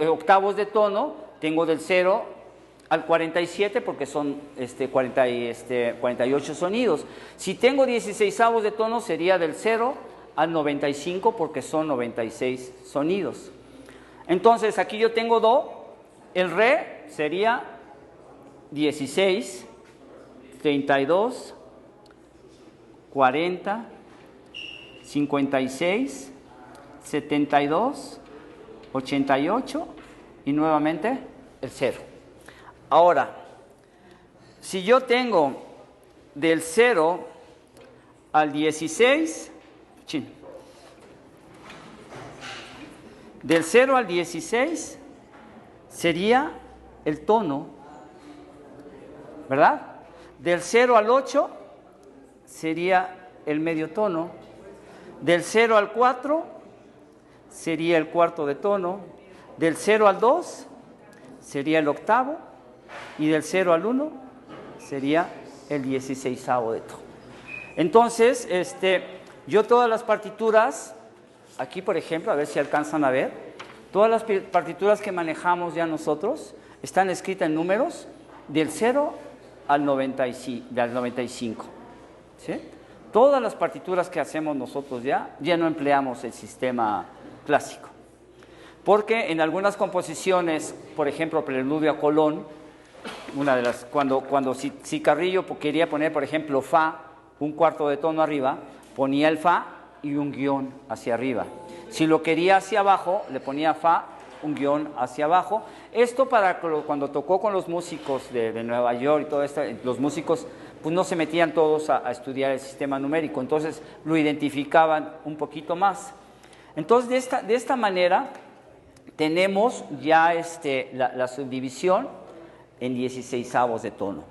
octavos de tono, tengo del 0 al 47 porque son 48 sonidos. Si tengo 16avos de tono, sería del 0 al 95 porque son 96 sonidos. Entonces, aquí yo tengo Do, el Re sería 16, 32, 40, 56, 72, 88 y nuevamente el 0. Ahora, si yo tengo del 0 al 16, del 0 al 16 sería el tono, ¿verdad? Del 0 al 8 sería el medio tono, del 0 al 4 sería el cuarto de tono, del 0 al 2 sería el octavo y del 0 al 1 sería el 16avo de tono. Entonces, yo todas las partituras, aquí por ejemplo, a ver si alcanzan a ver, todas las partituras que manejamos ya nosotros están escritas en números del 0 al 95, ¿sí? Todas las partituras que hacemos nosotros ya no empleamos el sistema clásico. Porque en algunas composiciones, por ejemplo, Preludio a Colón, una de las, cuando si Carrillo quería poner, por ejemplo, Fa, un cuarto de tono arriba, ponía el Fa y un guión hacia arriba. Si lo quería hacia abajo, le ponía Fa, un guión hacia abajo. Esto para cuando tocó con los músicos de Nueva York y todo esto, los músicos pues no se metían todos a estudiar el sistema numérico, entonces lo identificaban un poquito más. Entonces, de esta manera, tenemos ya la subdivisión en 16avos de tono,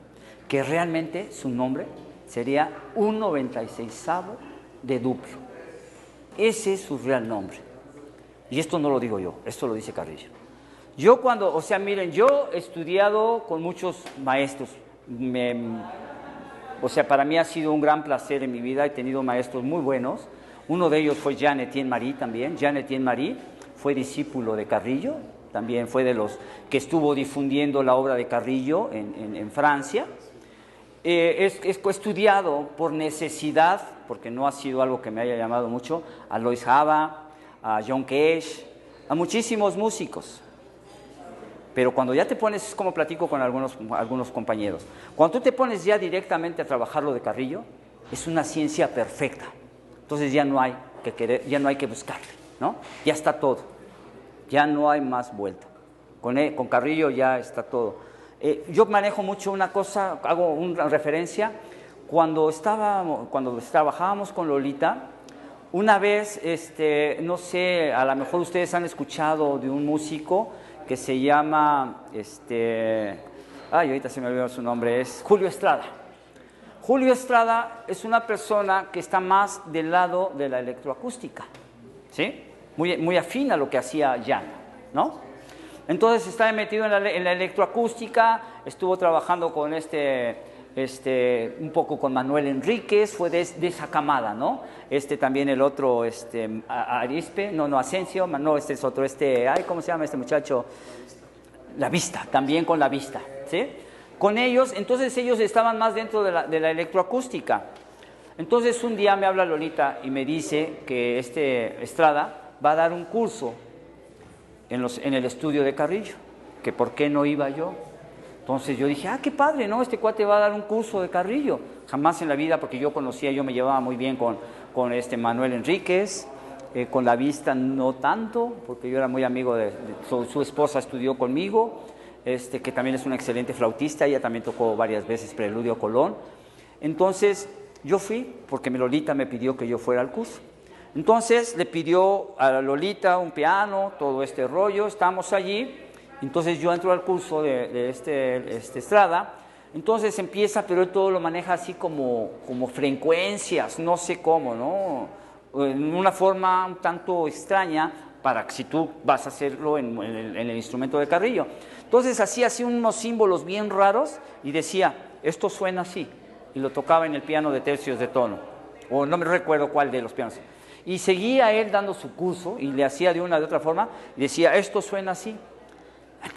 que realmente su nombre sería un 96avo de duplo. Ese es su real nombre. Y esto no lo digo yo, esto lo dice Carrillo. Yo miren, yo he estudiado con muchos maestros. Para mí ha sido un gran placer en mi vida, he tenido maestros muy buenos. Uno de ellos fue Jean Etienne Marie también. Jean Etienne Marie fue discípulo de Carrillo, también fue de los que estuvo difundiendo la obra de Carrillo en Francia. He estudiado por necesidad, porque no ha sido algo que me haya llamado mucho, a Lois Hava, a John Cage, a muchísimos músicos. Pero cuando ya te pones, es como platico con algunos compañeros, cuando tú te pones ya directamente a trabajar lo de Carrillo, es una ciencia perfecta. Entonces ya no hay que querer, ya no hay que buscarle, ¿no? Ya está todo, ya no hay más vuelta. Con Carrillo ya está todo. Yo manejo mucho una cosa, hago una referencia, cuando trabajábamos con Lolita, una vez, no sé, a lo mejor ustedes han escuchado de un músico que se llama, ahorita se me olvidó su nombre, es Julio Estrada. Julio Estrada es una persona que está más del lado de la electroacústica, ¿sí? Muy afín a lo que hacía Jan, ¿no? Entonces está metido en la electroacústica, estuvo trabajando con un poco con Manuel Enríquez, fue de esa camada, ¿no? También el otro, Arispe, Asensio, no, es otro, ¿cómo se llama este muchacho? La Vista, también con La Vista, ¿sí? Con ellos, entonces ellos estaban más dentro de la electroacústica. Entonces un día me habla Lolita y me dice que Estrada va a dar un curso en el estudio de Carrillo, que por qué no iba yo. Entonces yo dije, qué padre, ¿no? Este cuate va a dar un curso de Carrillo. Jamás en la vida, porque yo me llevaba muy bien con Manuel Enríquez, con La Vista no tanto, porque yo era muy amigo de su esposa estudió conmigo, que también es una excelente flautista, ella también tocó varias veces Preludio Colón. Entonces yo fui, porque Lolita me pidió que yo fuera al curso. Entonces le pidió a Lolita un piano, todo este rollo, estábamos allí. Entonces yo entro al curso de Estrada, entonces empieza, pero él todo lo maneja así como frecuencias, no sé cómo, ¿no? En una forma un tanto extraña, para que si tú vas a hacerlo en el instrumento de Carrillo. Entonces hacía así unos símbolos bien raros y decía, esto suena así, y lo tocaba en el piano de tercios de tono, o no me recuerdo cuál de los pianos. Y seguía él dando su curso y le hacía de una de otra forma, y decía, esto suena así.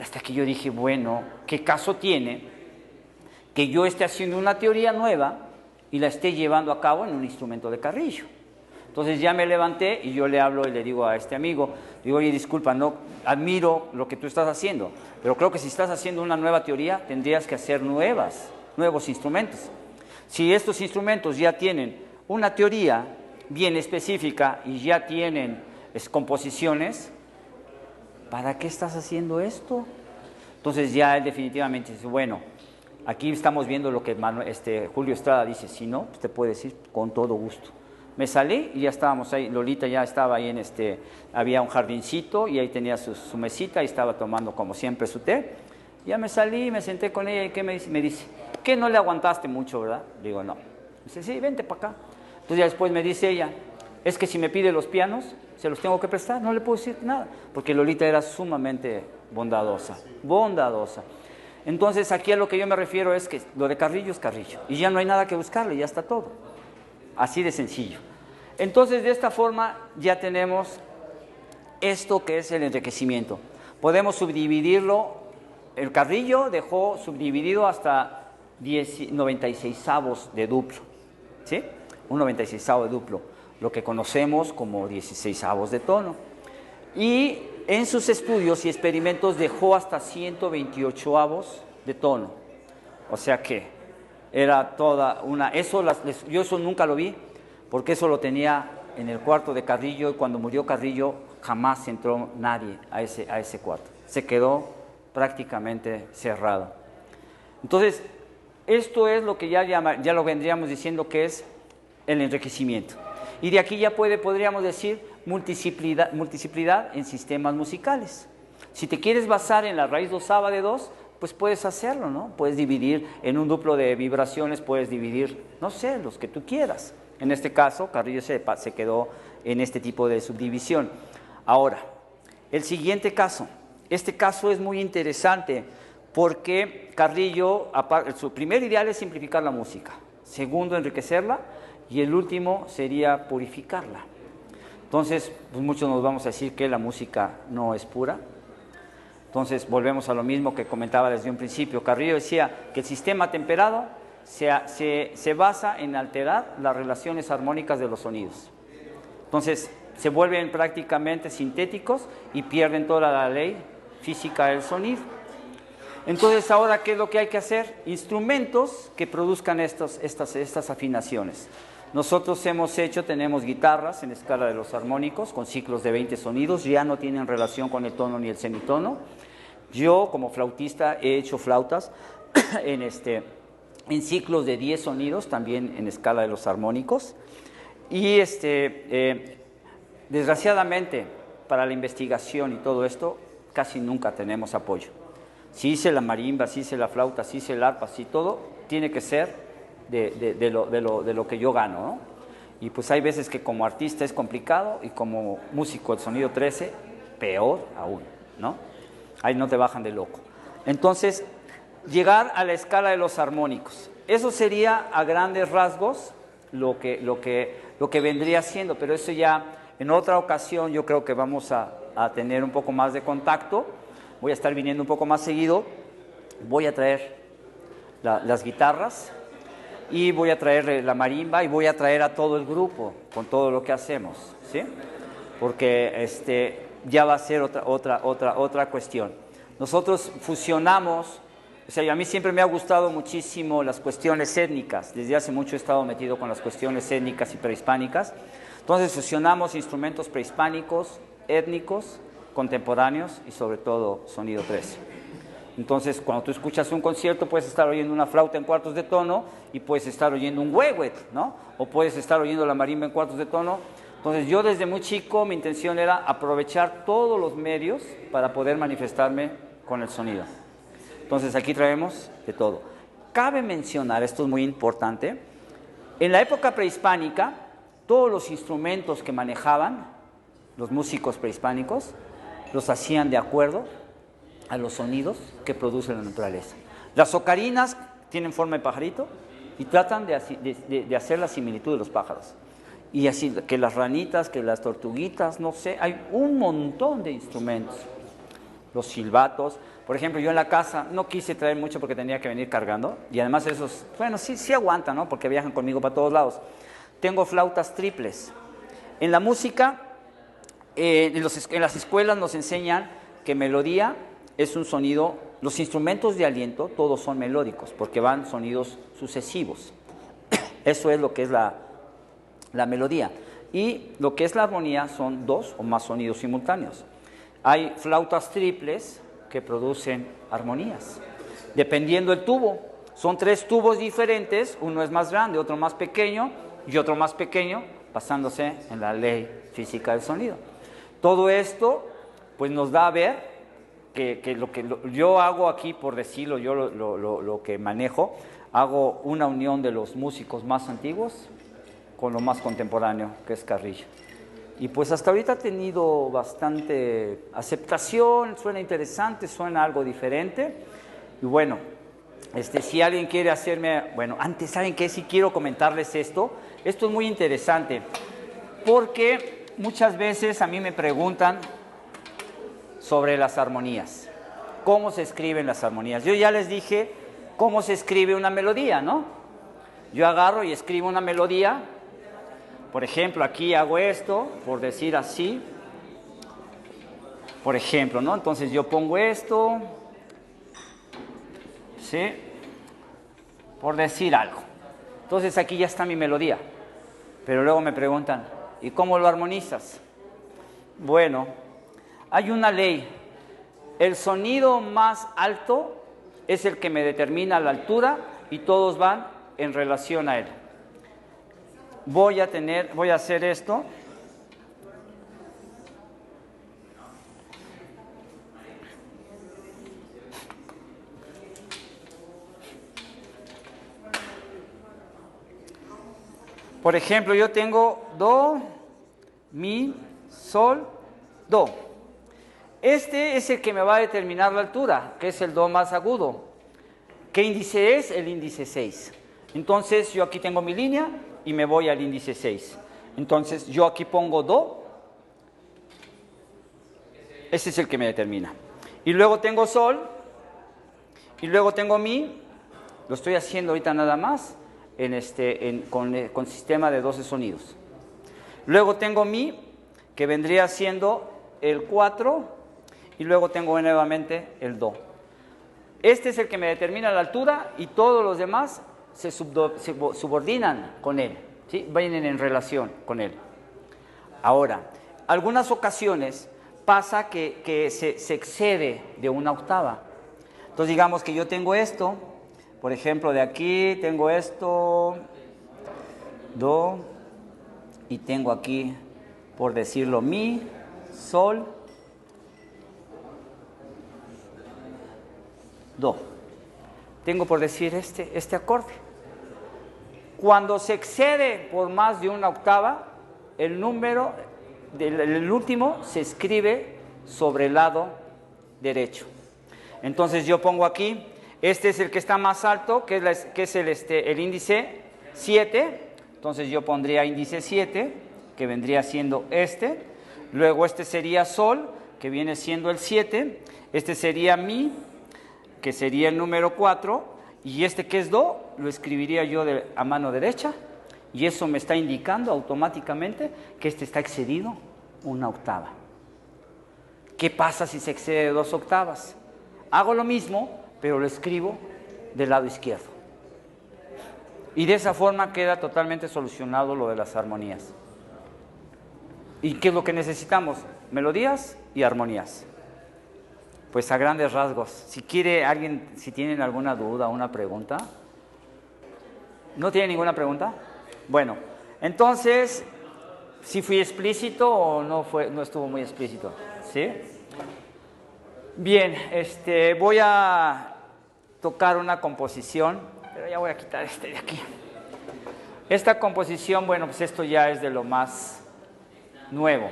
Hasta que yo dije, bueno, ¿qué caso tiene que yo esté haciendo una teoría nueva y la esté llevando a cabo en un instrumento de Carrillo? Entonces ya me levanté y yo le hablo y le digo a este amigo, digo, oye, disculpa, no admiro lo que tú estás haciendo, pero creo que si estás haciendo una nueva teoría tendrías que hacer nuevos instrumentos. Si estos instrumentos ya tienen una teoría bien específica y ya tienen composiciones, ¿para qué estás haciendo esto? Entonces ya él definitivamente dice, bueno, aquí estamos viendo lo que Julio Estrada dice, si no, pues te puede decir con todo gusto. Me salí y ya estábamos ahí, Lolita ya estaba ahí había un jardincito y ahí tenía su mesita y estaba tomando como siempre su té. Ya me salí, me senté con ella y ¿qué me dice? Me dice, ¿qué no le aguantaste mucho, verdad? Digo, no. Dice, sí, vente para acá. Entonces ya después me dice ella, es que si me pide los pianos, se los tengo que prestar, no le puedo decir nada, porque Lolita era sumamente bondadosa. Entonces aquí a lo que yo me refiero es que lo de Carrillo es Carrillo, y ya no hay nada que buscarle, ya está todo, así de sencillo. Entonces de esta forma ya tenemos esto que es el enriquecimiento. Podemos subdividirlo, el Carrillo dejó subdividido hasta 96avos de duplo, ¿sí? Un 96avo de duplo, lo que conocemos como 16avos de tono. Y en sus estudios y experimentos dejó hasta 128avos de tono. O sea que era toda una... yo eso nunca lo vi, porque eso lo tenía en el cuarto de Carrillo, y cuando murió Carrillo jamás entró nadie a ese cuarto. Se quedó prácticamente cerrado. Entonces, esto es lo que ya lo vendríamos diciendo que es el enriquecimiento. Y de aquí ya podríamos decir multiplicidad en sistemas musicales. Si te quieres basar en la raíz dosava de 2, pues puedes hacerlo, ¿no? Puedes dividir en un duplo de vibraciones, puedes dividir, no sé, los que tú quieras. En este caso, Carrillo se quedó en este tipo de subdivisión. Ahora, el siguiente caso. Este caso es muy interesante porque Carrillo, su primer ideal es simplificar la música. Segundo, enriquecerla. Y el último sería purificarla. Entonces, pues muchos nos vamos a decir que la música no es pura. Entonces, volvemos a lo mismo que comentaba desde un principio. Carrillo decía que el sistema temperado se basa en alterar las relaciones armónicas de los sonidos. Entonces, se vuelven prácticamente sintéticos y pierden toda la ley física del sonido. Entonces, ahora, ¿qué es lo que hay que hacer? Instrumentos que produzcan estas afinaciones. Nosotros tenemos guitarras en escala de los armónicos con ciclos de 20 sonidos, ya no tienen relación con el tono ni el semitono. Yo, como flautista, he hecho flautas en ciclos de 10 sonidos, también en escala de los armónicos. Y desgraciadamente, para la investigación y todo esto, casi nunca tenemos apoyo. Si hice la marimba, si hice la flauta, si hice el arpa, si todo, tiene que ser de lo que yo gano, ¿no? Y pues hay veces que como artista es complicado y como músico del sonido 13, peor aún, ¿no? Ahí no te bajan de loco. Entonces, llegar a la escala de los armónicos. Eso sería a grandes rasgos lo que vendría siendo, pero eso ya en otra ocasión yo creo que vamos a tener un poco más de contacto. Voy a estar viniendo un poco más seguido. Voy a traer las guitarras. y voy a traer la marimba y voy a traer a todo el grupo con todo lo que hacemos, ¿sí? Porque ya va a ser otra cuestión. Nosotros fusionamos, o sea, a mí siempre me ha gustado muchísimo las cuestiones étnicas, desde hace mucho he estado metido con las cuestiones étnicas y prehispánicas, entonces fusionamos instrumentos prehispánicos, étnicos, contemporáneos y sobre todo sonido 13. Entonces, cuando tú escuchas un concierto, puedes estar oyendo una flauta en cuartos de tono y puedes estar oyendo un huehuet, ¿no? O puedes estar oyendo la marimba en cuartos de tono. Entonces, yo desde muy chico, mi intención era aprovechar todos los medios para poder manifestarme con el sonido. Entonces, aquí traemos de todo. Cabe mencionar, esto es muy importante, en la época prehispánica, todos los instrumentos que manejaban los músicos prehispánicos, los hacían de acuerdo a los sonidos que produce la naturaleza. Las ocarinas tienen forma de pajarito y tratan de hacer la similitud de los pájaros. Y así, que las ranitas, que las tortuguitas, no sé, hay un montón de instrumentos. Los silbatos, por ejemplo, yo en la casa no quise traer mucho porque tenía que venir cargando, y además esos, bueno, sí aguantan, ¿no? Porque viajan conmigo para todos lados. Tengo flautas triples. En la música, en las escuelas nos enseñan que melodía es un sonido, los instrumentos de aliento todos son melódicos porque van sonidos sucesivos. Eso es lo que es la melodía. Y lo que es la armonía son dos o más sonidos simultáneos. Hay flautas triples que producen armonías, dependiendo del tubo. Son 3 tubos diferentes, uno es más grande, otro más pequeño y otro más pequeño, basándose en la ley física del sonido. Todo esto pues nos da a ver que yo hago aquí, por decirlo, yo lo que manejo, hago una unión de los músicos más antiguos con lo más contemporáneo, que es Carrillo. Y pues hasta ahorita ha tenido bastante aceptación, suena interesante, suena algo diferente. Y bueno, si alguien quiere hacerme, bueno, antes, ¿saben qué? Sí quiero comentarles esto. Esto es muy interesante, porque muchas veces a mí me preguntan sobre las armonías. ¿Cómo se escriben las armonías? Yo ya les dije cómo se escribe una melodía, ¿no? Yo agarro y escribo una melodía. Por ejemplo, aquí hago esto, por decir así. Por ejemplo, ¿no? Entonces yo pongo esto, ¿sí? Por decir algo. Entonces aquí ya está mi melodía. Pero luego me preguntan, ¿y cómo lo armonizas? Bueno, hay una ley. El sonido más alto es el que me determina la altura y todos van en relación a él. Voy a hacer esto. Por ejemplo, yo tengo do, mi, sol, do. Este es el que me va a determinar la altura, que es el do más agudo. ¿Qué índice es? El índice 6. Entonces, yo aquí tengo mi línea y me voy al índice 6. Entonces, yo aquí pongo do. Ese es el que me determina. Y luego tengo sol. Y luego tengo mi. Lo estoy haciendo ahorita nada más con sistema de 12 sonidos. Luego tengo mi, que vendría siendo el 4. Y luego tengo nuevamente el do. Este es el que me determina la altura y todos los demás se subordinan con él, ¿sí? Vienen en relación con él. Ahora, algunas ocasiones pasa que se excede de una octava. Entonces digamos que yo tengo esto, por ejemplo de aquí tengo esto, do, y tengo aquí, por decirlo, mi, sol, do. Tengo por decir este acorde. Cuando se excede por más de una octava, el número, el último, se escribe sobre el lado derecho. Entonces yo pongo aquí, este es el que está más alto, que es el índice 7. Entonces yo pondría índice 7, que vendría siendo este. Luego este sería sol, que viene siendo el 7. Este sería mi, que sería el número 4, Y este que es do, lo escribiría yo a mano derecha, y eso me está indicando automáticamente que este está excedido una octava. ¿Qué pasa si se excede 2 octavas? Hago lo mismo, pero lo escribo del lado izquierdo. Y de esa forma queda totalmente solucionado lo de las armonías. ¿Y qué es lo que necesitamos? Melodías y armonías. Pues a grandes rasgos. Si quiere alguien, si tienen alguna duda o una pregunta. ¿No tiene ninguna pregunta? Bueno, entonces, ¿sí fui explícito o no estuvo muy explícito? ¿Sí? Bien, voy a tocar una composición, pero ya voy a quitar este de aquí. Esta composición, bueno, pues esto ya es de lo más nuevo.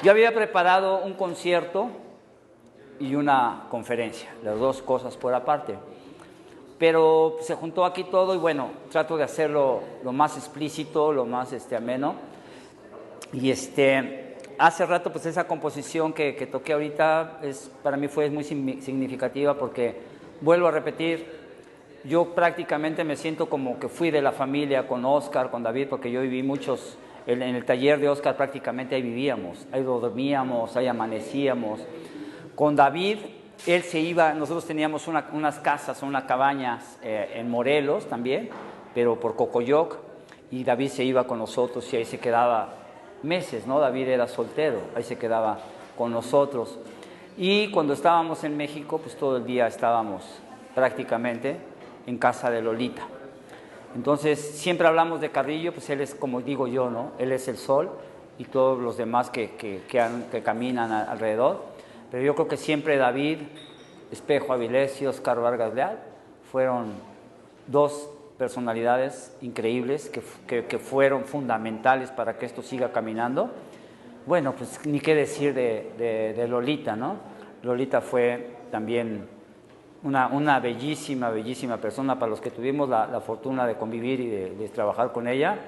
Yo había preparado un concierto y una conferencia, las dos cosas por aparte. Pero se juntó aquí todo y bueno, trato de hacerlo lo más explícito, lo más ameno. Y hace rato pues esa composición que toqué ahorita para mí fue muy significativa porque, vuelvo a repetir, yo prácticamente me siento como que fui de la familia con Oscar, con David, porque yo viví muchos, en el taller de Oscar prácticamente ahí vivíamos, ahí dormíamos, ahí amanecíamos. Con David, él se iba, nosotros teníamos unas casas, unas cabañas en Morelos también, pero por Cocoyoc, y David se iba con nosotros y ahí se quedaba meses, ¿no? David era soltero, ahí se quedaba con nosotros. Y cuando estábamos en México, pues todo el día estábamos prácticamente en casa de Lolita. Entonces, siempre hablamos de Carrillo, pues él es, como digo yo, ¿no? Él es el sol y todos los demás que caminan alrededor. Pero yo creo que siempre David, Espejo Avilés y Oscar Vargas Leal fueron dos personalidades increíbles que fueron fundamentales para que esto siga caminando. Bueno, pues ni qué decir de Lolita, ¿no? Lolita fue también una bellísima, bellísima persona. Para los que tuvimos la fortuna de convivir y de trabajar con ella,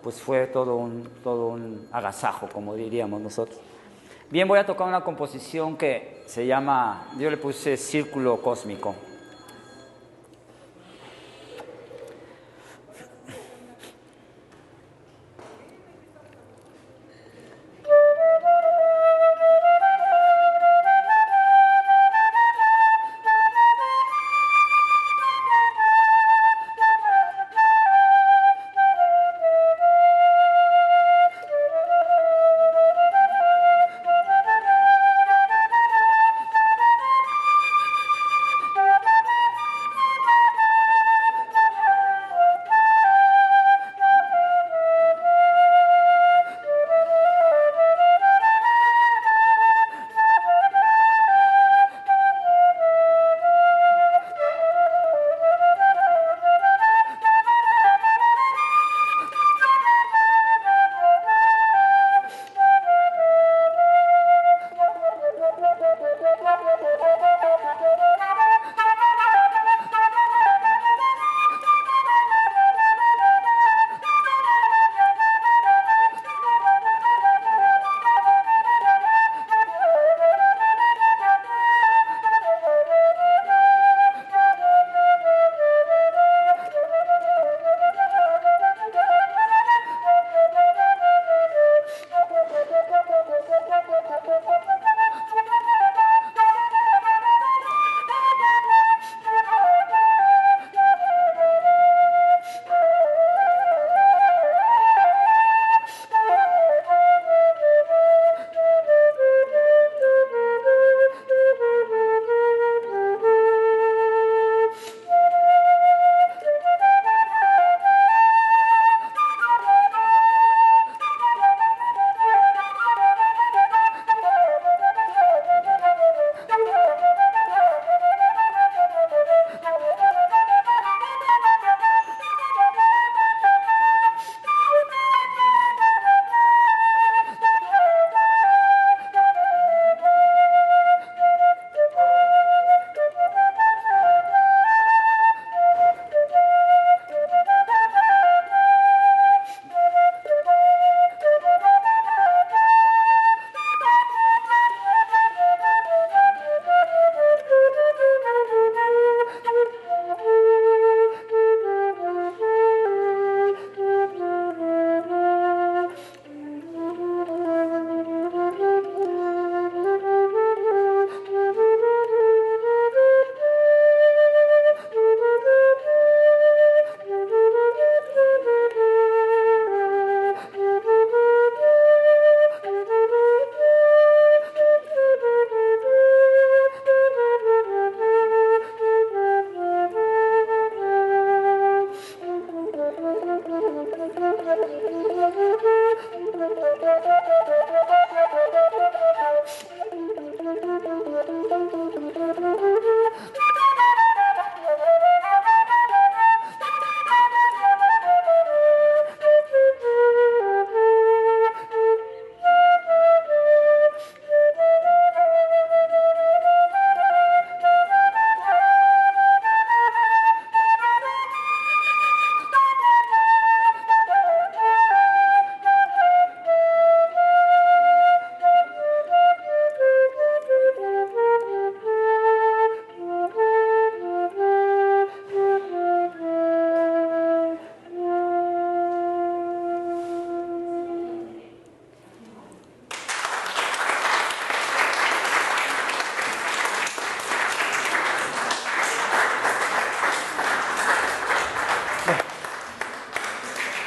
pues fue todo un agasajo, como diríamos nosotros. Bien, voy a tocar una composición que se llama, yo le puse Círculo Cósmico.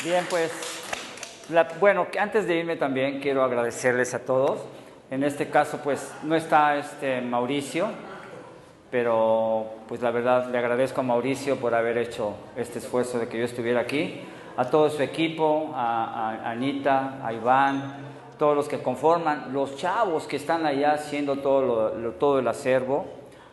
Bien, pues, bueno, antes de irme también quiero agradecerles a todos. En este caso, pues, no está Mauricio, pero pues la verdad le agradezco a Mauricio por haber hecho este esfuerzo de que yo estuviera aquí, a todo su equipo, a Anita, a Iván, todos los que conforman, los chavos que están allá haciendo todo el acervo.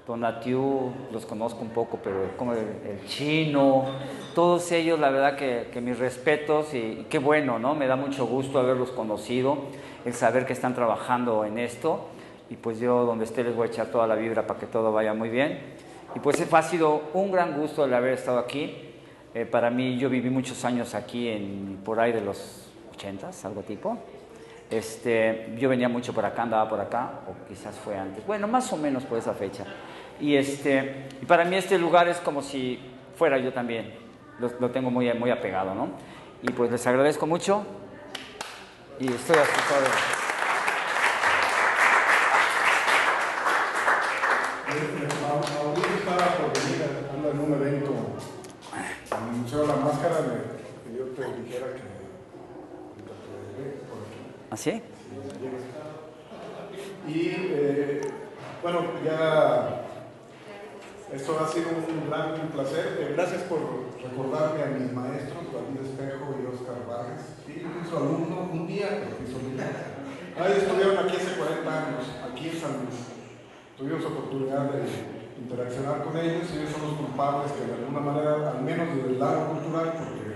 Donatiu, los conozco un poco, pero como el chino, todos ellos, la verdad que mis respetos y qué bueno, ¿no? Me da mucho gusto haberlos conocido, el saber que están trabajando en esto y pues yo donde esté les voy a echar toda la vibra para que todo vaya muy bien. Y pues ha sido un gran gusto el haber estado aquí. Para mí, yo viví muchos años aquí por ahí de los 80s, algo tipo. Yo venía mucho por acá, andaba por acá, o quizás fue antes, bueno, más o menos por esa fecha. Y para mí este lugar es como si fuera yo también, lo tengo muy, muy apegado, ¿no? Y pues les agradezco mucho y estoy a su orden. Mauricio estaba por venir, anda en un evento en el Museo de la Máscara, que yo te dijera que ¿Ah, sí? Y bueno, ya esto ha sido un gran placer. Gracias por recordarme a mis maestros, David Espejo y Oscar Vargas. Sí, yo fui su alumno un día, pero fui su alumno. Ellos estuvieron aquí hace 40 años, aquí en San Luis. Tuvimos oportunidad de interaccionar con ellos y ellos son los culpables que de alguna manera, al menos desde el lado cultural, porque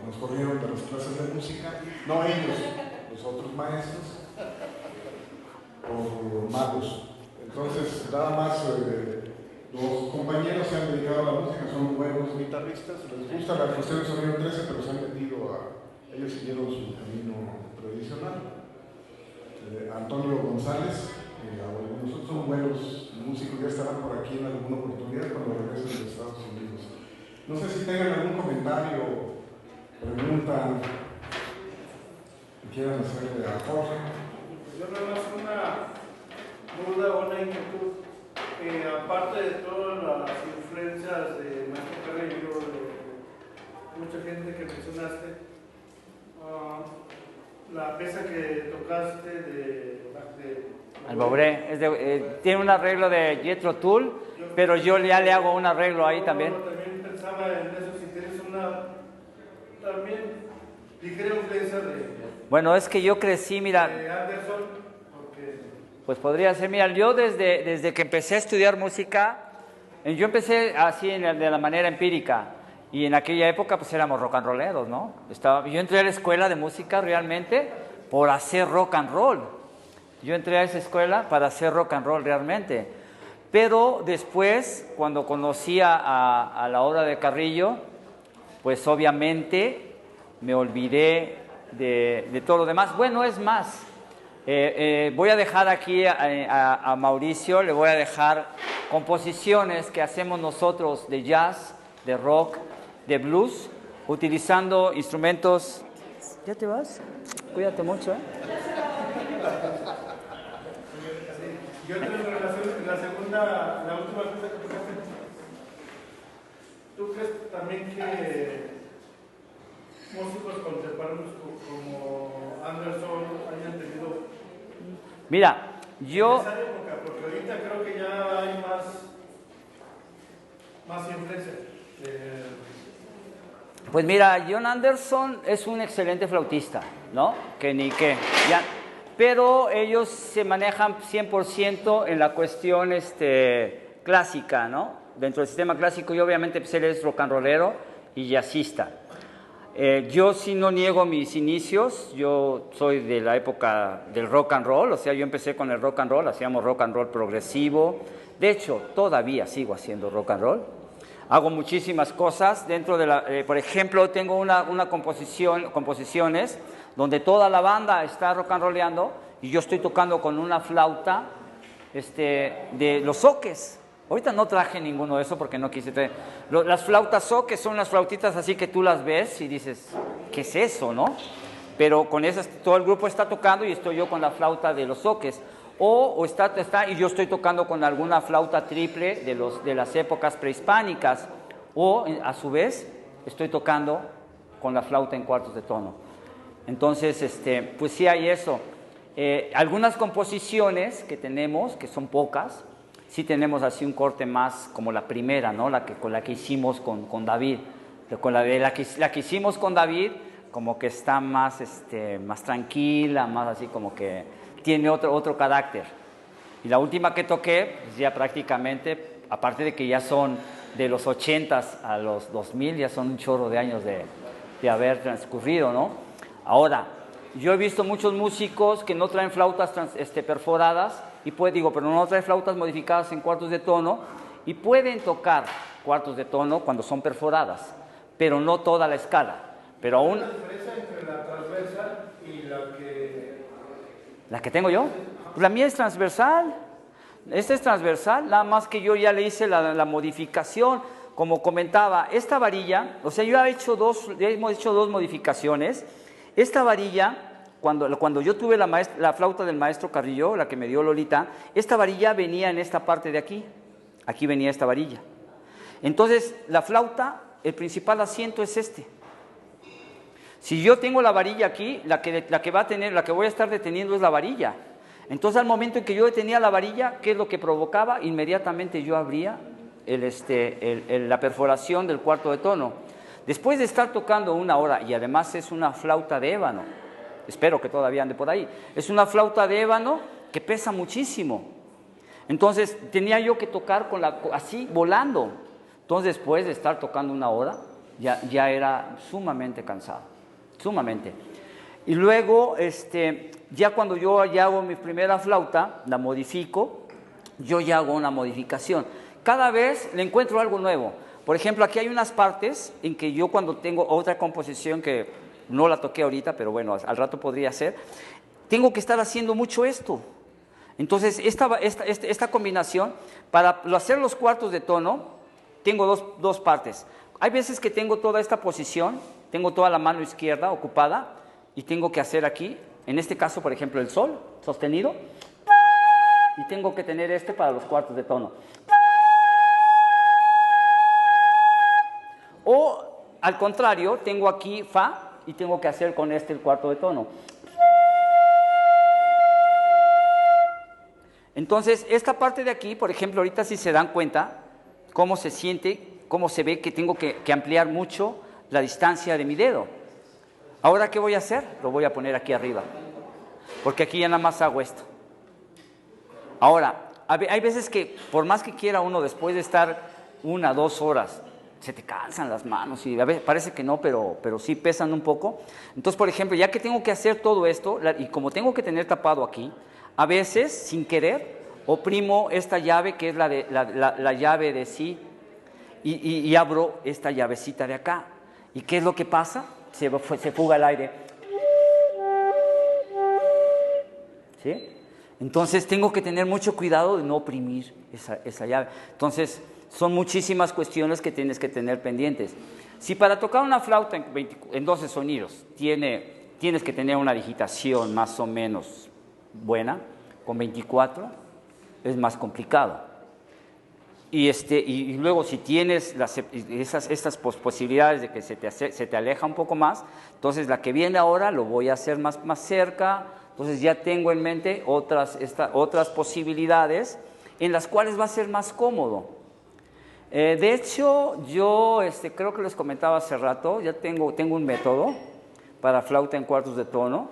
nos corrieron de las clases de música, no ellos, los otros maestros, por magos. Entonces, nada más los compañeros se han dedicado a la música, son buenos guitarristas, les gusta la cuestión del sonido 13, pero se han metido ellos siguieron su camino tradicional. Antonio González, nosotros son buenos músicos, ya estarán por aquí en alguna oportunidad cuando regresen de Estados Unidos. No sé si tengan algún comentario, pregunta que quieran hacerle a Jorge. Yo nada más una duda o una inquietud. Aparte de todas las influencias de Maestro Carrillo, de mucha gente que mencionaste, la pieza que tocaste de El Bobré, tiene un arreglo de Jethro Tull, pero yo ya le hago un arreglo ahí también. También pensaba en eso, si tienes una también ligera influencia de... Bueno, es que yo crecí, mira... Anderson, porque... Pues podría ser, mira, yo desde que empecé a estudiar música, yo empecé así de la manera empírica, y en aquella época pues éramos rock and rolleros, ¿no? Yo entré a la escuela de música realmente por hacer rock and roll. Yo entré a esa escuela para hacer rock and roll realmente. Pero después, cuando conocí a la obra de Carrillo, pues obviamente me olvidé de todo lo demás. Bueno, es más, voy a dejar aquí a Mauricio, le voy a dejar composiciones que hacemos nosotros de jazz, de rock, de blues, utilizando instrumentos... ¿Ya te vas? Cuídate mucho, ¿eh? Yo tengo relación, la última cosa que tocaste. ¿Tú crees también que músicos contemporáneos como Anderson hayan tenido... Mira, yo... En esa época, porque ahorita creo que ya hay más influencia. Pues mira, John Anderson es un excelente flautista, ¿no? Que ni qué. Ya, pero ellos se manejan 100% en la cuestión clásica, ¿no? Dentro del sistema clásico, y obviamente pues, él es rock and rollero y jazzista. Yo sí no niego mis inicios, yo soy de la época del rock and roll, o sea, yo empecé con el rock and roll, hacíamos rock and roll progresivo. De hecho, todavía sigo haciendo rock and roll. Hago muchísimas cosas dentro de la... por ejemplo, tengo una composiciones donde toda la banda está rock and rolleando y yo estoy tocando con una flauta de los soques. Ahorita no traje ninguno de eso porque no quise traer. Las flautas soques son las flautitas así que tú las ves y dices, ¿qué es eso, no? Pero con esas todo el grupo está tocando y estoy yo con la flauta de los soques. O está y yo estoy tocando con alguna flauta triple de las épocas prehispánicas. O, a su vez, estoy tocando con la flauta en cuartos de tono. Entonces, pues sí hay eso. Algunas composiciones que tenemos, que son pocas, sí tenemos así un corte más como la primera, ¿no? Con la que hicimos con David. La que hicimos con David, como que está más tranquila, más así como que tiene otro carácter. Y la última que toqué, pues ya prácticamente, aparte de que ya son de los 80s a los 2000, ya son un chorro de años de haber transcurrido, ¿no? Ahora, yo he visto muchos músicos que no traen flautas perforadas, pero no traen flautas modificadas en cuartos de tono, y pueden tocar cuartos de tono cuando son perforadas, pero no toda la escala. Pero aún... ¿Cuál es la diferencia entre la transversal y la que...? ¿La que tengo yo? Pues la mía es transversal. Esta es transversal, nada más que yo ya le hice la modificación. Como comentaba, esta varilla, o sea, ya hemos hecho dos modificaciones. Esta varilla, cuando yo tuve la flauta del maestro Carrillo, la que me dio Lolita, esta varilla venía en esta parte de aquí. Aquí venía esta varilla. Entonces, la flauta, el principal asiento es este. Si yo tengo la varilla aquí, la que voy a estar deteniendo es la varilla. Entonces, al momento en que yo detenía la varilla, ¿qué es lo que provocaba? Inmediatamente yo abría la perforación del cuarto de tono. Después de estar tocando una hora, y además es una flauta de ébano, espero que todavía ande por ahí, es una flauta de ébano que pesa muchísimo. Entonces, tenía yo que tocar así, volando. Entonces, después de estar tocando una hora, ya era sumamente cansado. Sumamente. Y luego, ya cuando yo ya hago mi primera flauta, la modifico, yo ya hago una modificación. Cada vez le encuentro algo nuevo. Por ejemplo, aquí hay unas partes en que yo cuando tengo otra composición que no la toqué ahorita, pero bueno, al rato podría hacer, tengo que estar haciendo mucho esto. Entonces, esta combinación, para hacer los cuartos de tono, tengo dos partes. Hay veces que tengo toda esta posición, tengo toda la mano izquierda ocupada y tengo que hacer aquí, en este caso, por ejemplo, el sol sostenido, y tengo que tener para los cuartos de tono. O, al contrario, tengo aquí fa y tengo que hacer con el cuarto de tono. Entonces, esta parte de aquí, por ejemplo, ahorita si se dan cuenta, cómo se siente, cómo se ve que tengo que ampliar mucho la distancia de mi dedo. Ahora, ¿qué voy a hacer? Lo voy a poner aquí arriba, porque aquí ya nada más hago esto. Ahora, hay veces que, por más que quiera uno, después de estar 1 o 2 horas, se te cansan las manos, y a veces parece que no, pero sí pesan un poco. Entonces, por ejemplo, ya que tengo que hacer todo esto, y como tengo que tener tapado aquí, a veces, sin querer, oprimo esta llave, que es la llave de sí, y abro esta llavecita de acá. ¿Y qué es lo que pasa? Se fuga el aire. ¿Sí? Entonces tengo que tener mucho cuidado de no oprimir esa llave. Entonces son muchísimas cuestiones que tienes que tener pendientes. Si para tocar una flauta en 12 sonidos tienes que tener una digitación más o menos buena, con 24 es más complicado. Y luego si tienes estas posibilidades de que se te aleja un poco más, entonces la que viene ahora lo voy a hacer más cerca. Entonces ya tengo en mente otras posibilidades en las cuales va a ser más cómodo. De hecho, yo creo que les comentaba hace rato, ya tengo un método para flauta en cuartos de tono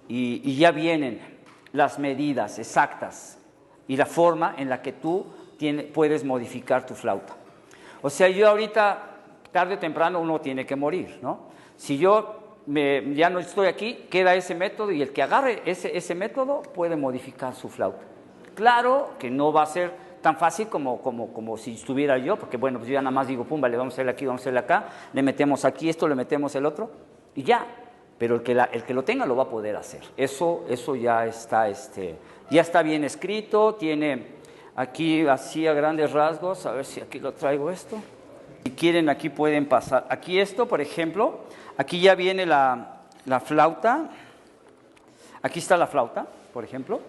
y ya vienen las medidas exactas y la forma en la que tú puedes modificar tu flauta. O sea, yo ahorita, tarde o temprano, uno tiene que morir, ¿no? Si yo ya no estoy aquí, queda ese método y el que agarre ese método puede modificar su flauta. Claro que no va a ser tan fácil como si estuviera yo, porque bueno, pues yo ya nada más digo, pum, vale, vamos a hacerle aquí, vamos a hacerle acá, le metemos aquí esto, le metemos el otro y ya. Pero el que lo tenga lo va a poder hacer. Eso ya está bien escrito, tiene aquí así a grandes rasgos, a ver si aquí lo traigo esto. Si quieren aquí pueden pasar. Aquí esto, por ejemplo, aquí ya viene la flauta. Aquí está la flauta, por ejemplo.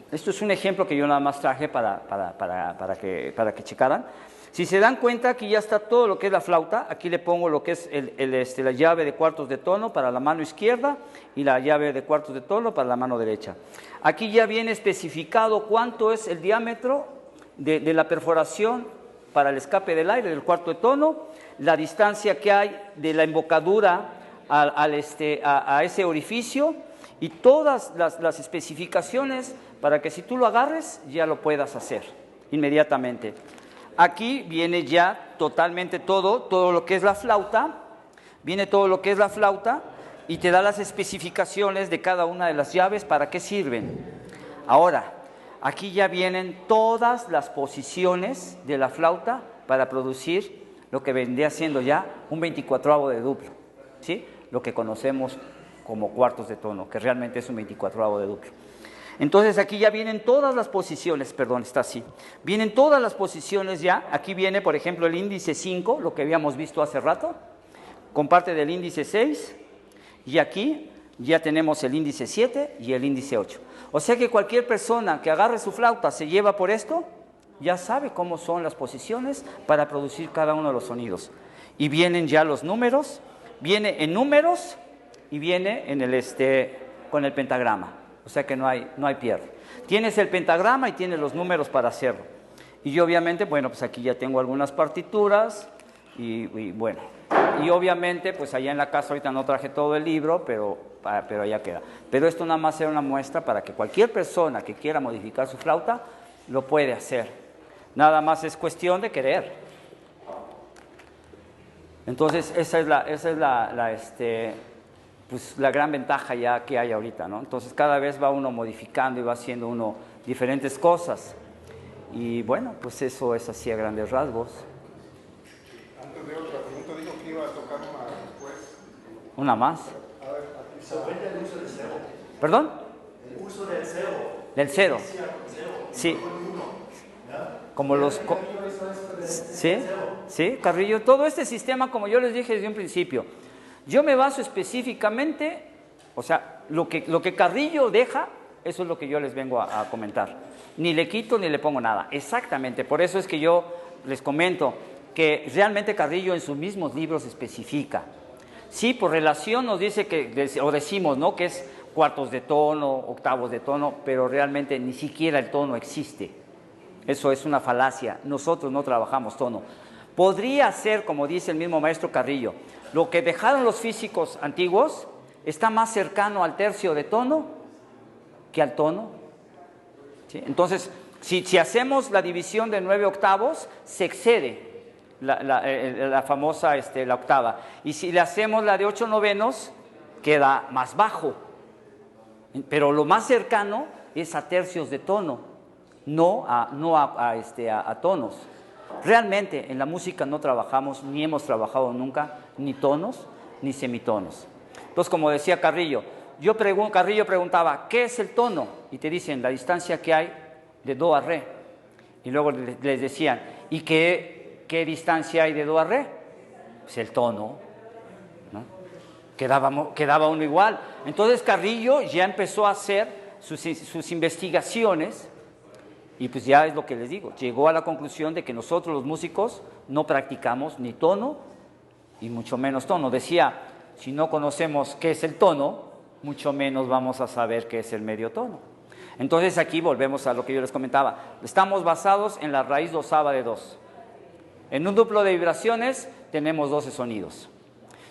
Esto es un ejemplo que yo nada más traje para que checaran. Si se dan cuenta, aquí ya está todo lo que es la flauta. Aquí le pongo lo que es la llave de cuartos de tono para la mano izquierda y la llave de cuartos de tono para la mano derecha. Aquí ya viene especificado cuánto es el diámetro de la perforación para el escape del aire del cuarto de tono, la distancia que hay de la embocadura a ese orificio y todas las especificaciones para que si tú lo agarres ya lo puedas hacer inmediatamente. Aquí viene ya totalmente todo lo que es la flauta, viene todo lo que es la flauta y te da las especificaciones de cada una de las llaves para qué sirven. Ahora, aquí ya vienen todas las posiciones de la flauta para producir lo que vendría siendo ya un 24avo de duplo, ¿sí? Lo que conocemos como cuartos de tono, que realmente es un 24avo de duplo. Entonces aquí ya vienen todas las posiciones, perdón, está así. Vienen todas las posiciones ya. Aquí viene, por ejemplo, el índice 5, lo que habíamos visto hace rato, con parte del índice 6. Y aquí ya tenemos el índice 7 y el índice 8. O sea que cualquier persona que agarre su flauta se lleva por esto, ya sabe cómo son las posiciones para producir cada uno de los sonidos. Y vienen ya los números, viene en números y viene en con el pentagrama. O sea que no hay pierde. Tienes el pentagrama y tienes los números para hacerlo. Y yo obviamente, bueno, pues aquí ya tengo algunas partituras y bueno. Y obviamente, pues allá en la casa ahorita no traje todo el libro, pero allá queda. Pero esto nada más era una muestra para que cualquier persona que quiera modificar su flauta lo puede hacer. Nada más es cuestión de querer. Entonces, esa es la gran ventaja ya que hay ahorita, ¿no? Entonces cada vez va uno modificando y va haciendo uno diferentes cosas. Y bueno, pues eso es así a grandes rasgos. Antes de otra pregunta, dijo que iba a tocar una después. ¿Una más? A ver, aquí Se vende el uso del cero. ¿Perdón? El uso del cero. Del cero. Sí. Como los... ¿Sí? ¿Sí? Carrillo, todo este sistema, como yo les dije desde un principio, yo me baso específicamente, o sea, lo que Carrillo deja, eso es lo que yo les vengo a comentar. Ni le quito ni le pongo nada. Exactamente, por eso es que yo les comento que realmente Carrillo en sus mismos libros especifica. Sí, por relación nos dice o decimos, ¿no?, que es cuartos de tono, octavos de tono, pero realmente ni siquiera el tono existe. Eso es una falacia. Nosotros no trabajamos tono. Podría ser, como dice el mismo maestro Carrillo, lo que dejaron los físicos antiguos está más cercano al tercio de tono que al tono. ¿Sí? Entonces, si hacemos la división de 9 octavos, se excede la famosa la octava. Y si le hacemos la de 8 novenos, queda más bajo. Pero lo más cercano es a tercios de tono, no a tonos. Realmente en la música no trabajamos, ni hemos trabajado nunca, ni tonos, ni semitonos. Entonces, como decía Carrillo, Carrillo preguntaba, ¿qué es el tono? Y te dicen, la distancia que hay de do a re. Y luego les decían, ¿y qué distancia hay de do a re? Pues el tono, ¿no? Quedaba uno igual. Entonces Carrillo ya empezó a hacer sus investigaciones. Y pues ya es lo que les digo, llegó a la conclusión de que nosotros los músicos no practicamos ni tono y mucho menos tono. Decía, si no conocemos qué es el tono, mucho menos vamos a saber qué es el medio tono. Entonces aquí volvemos a lo que yo les comentaba. Estamos basados en la raíz dosava de 2. En un duplo de vibraciones tenemos 12 sonidos.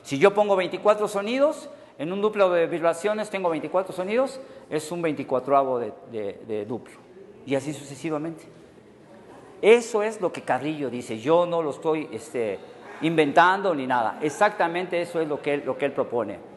Si yo pongo 24 sonidos, en un duplo de vibraciones tengo 24 sonidos, es un 24avo de duplo. Y así sucesivamente. Eso es lo que Carrillo dice. Yo no lo estoy inventando ni nada. Exactamente eso es lo que él propone.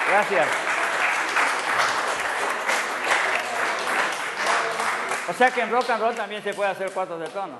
Gracias. O sea que en rock and roll también se puede hacer cuartos de tono.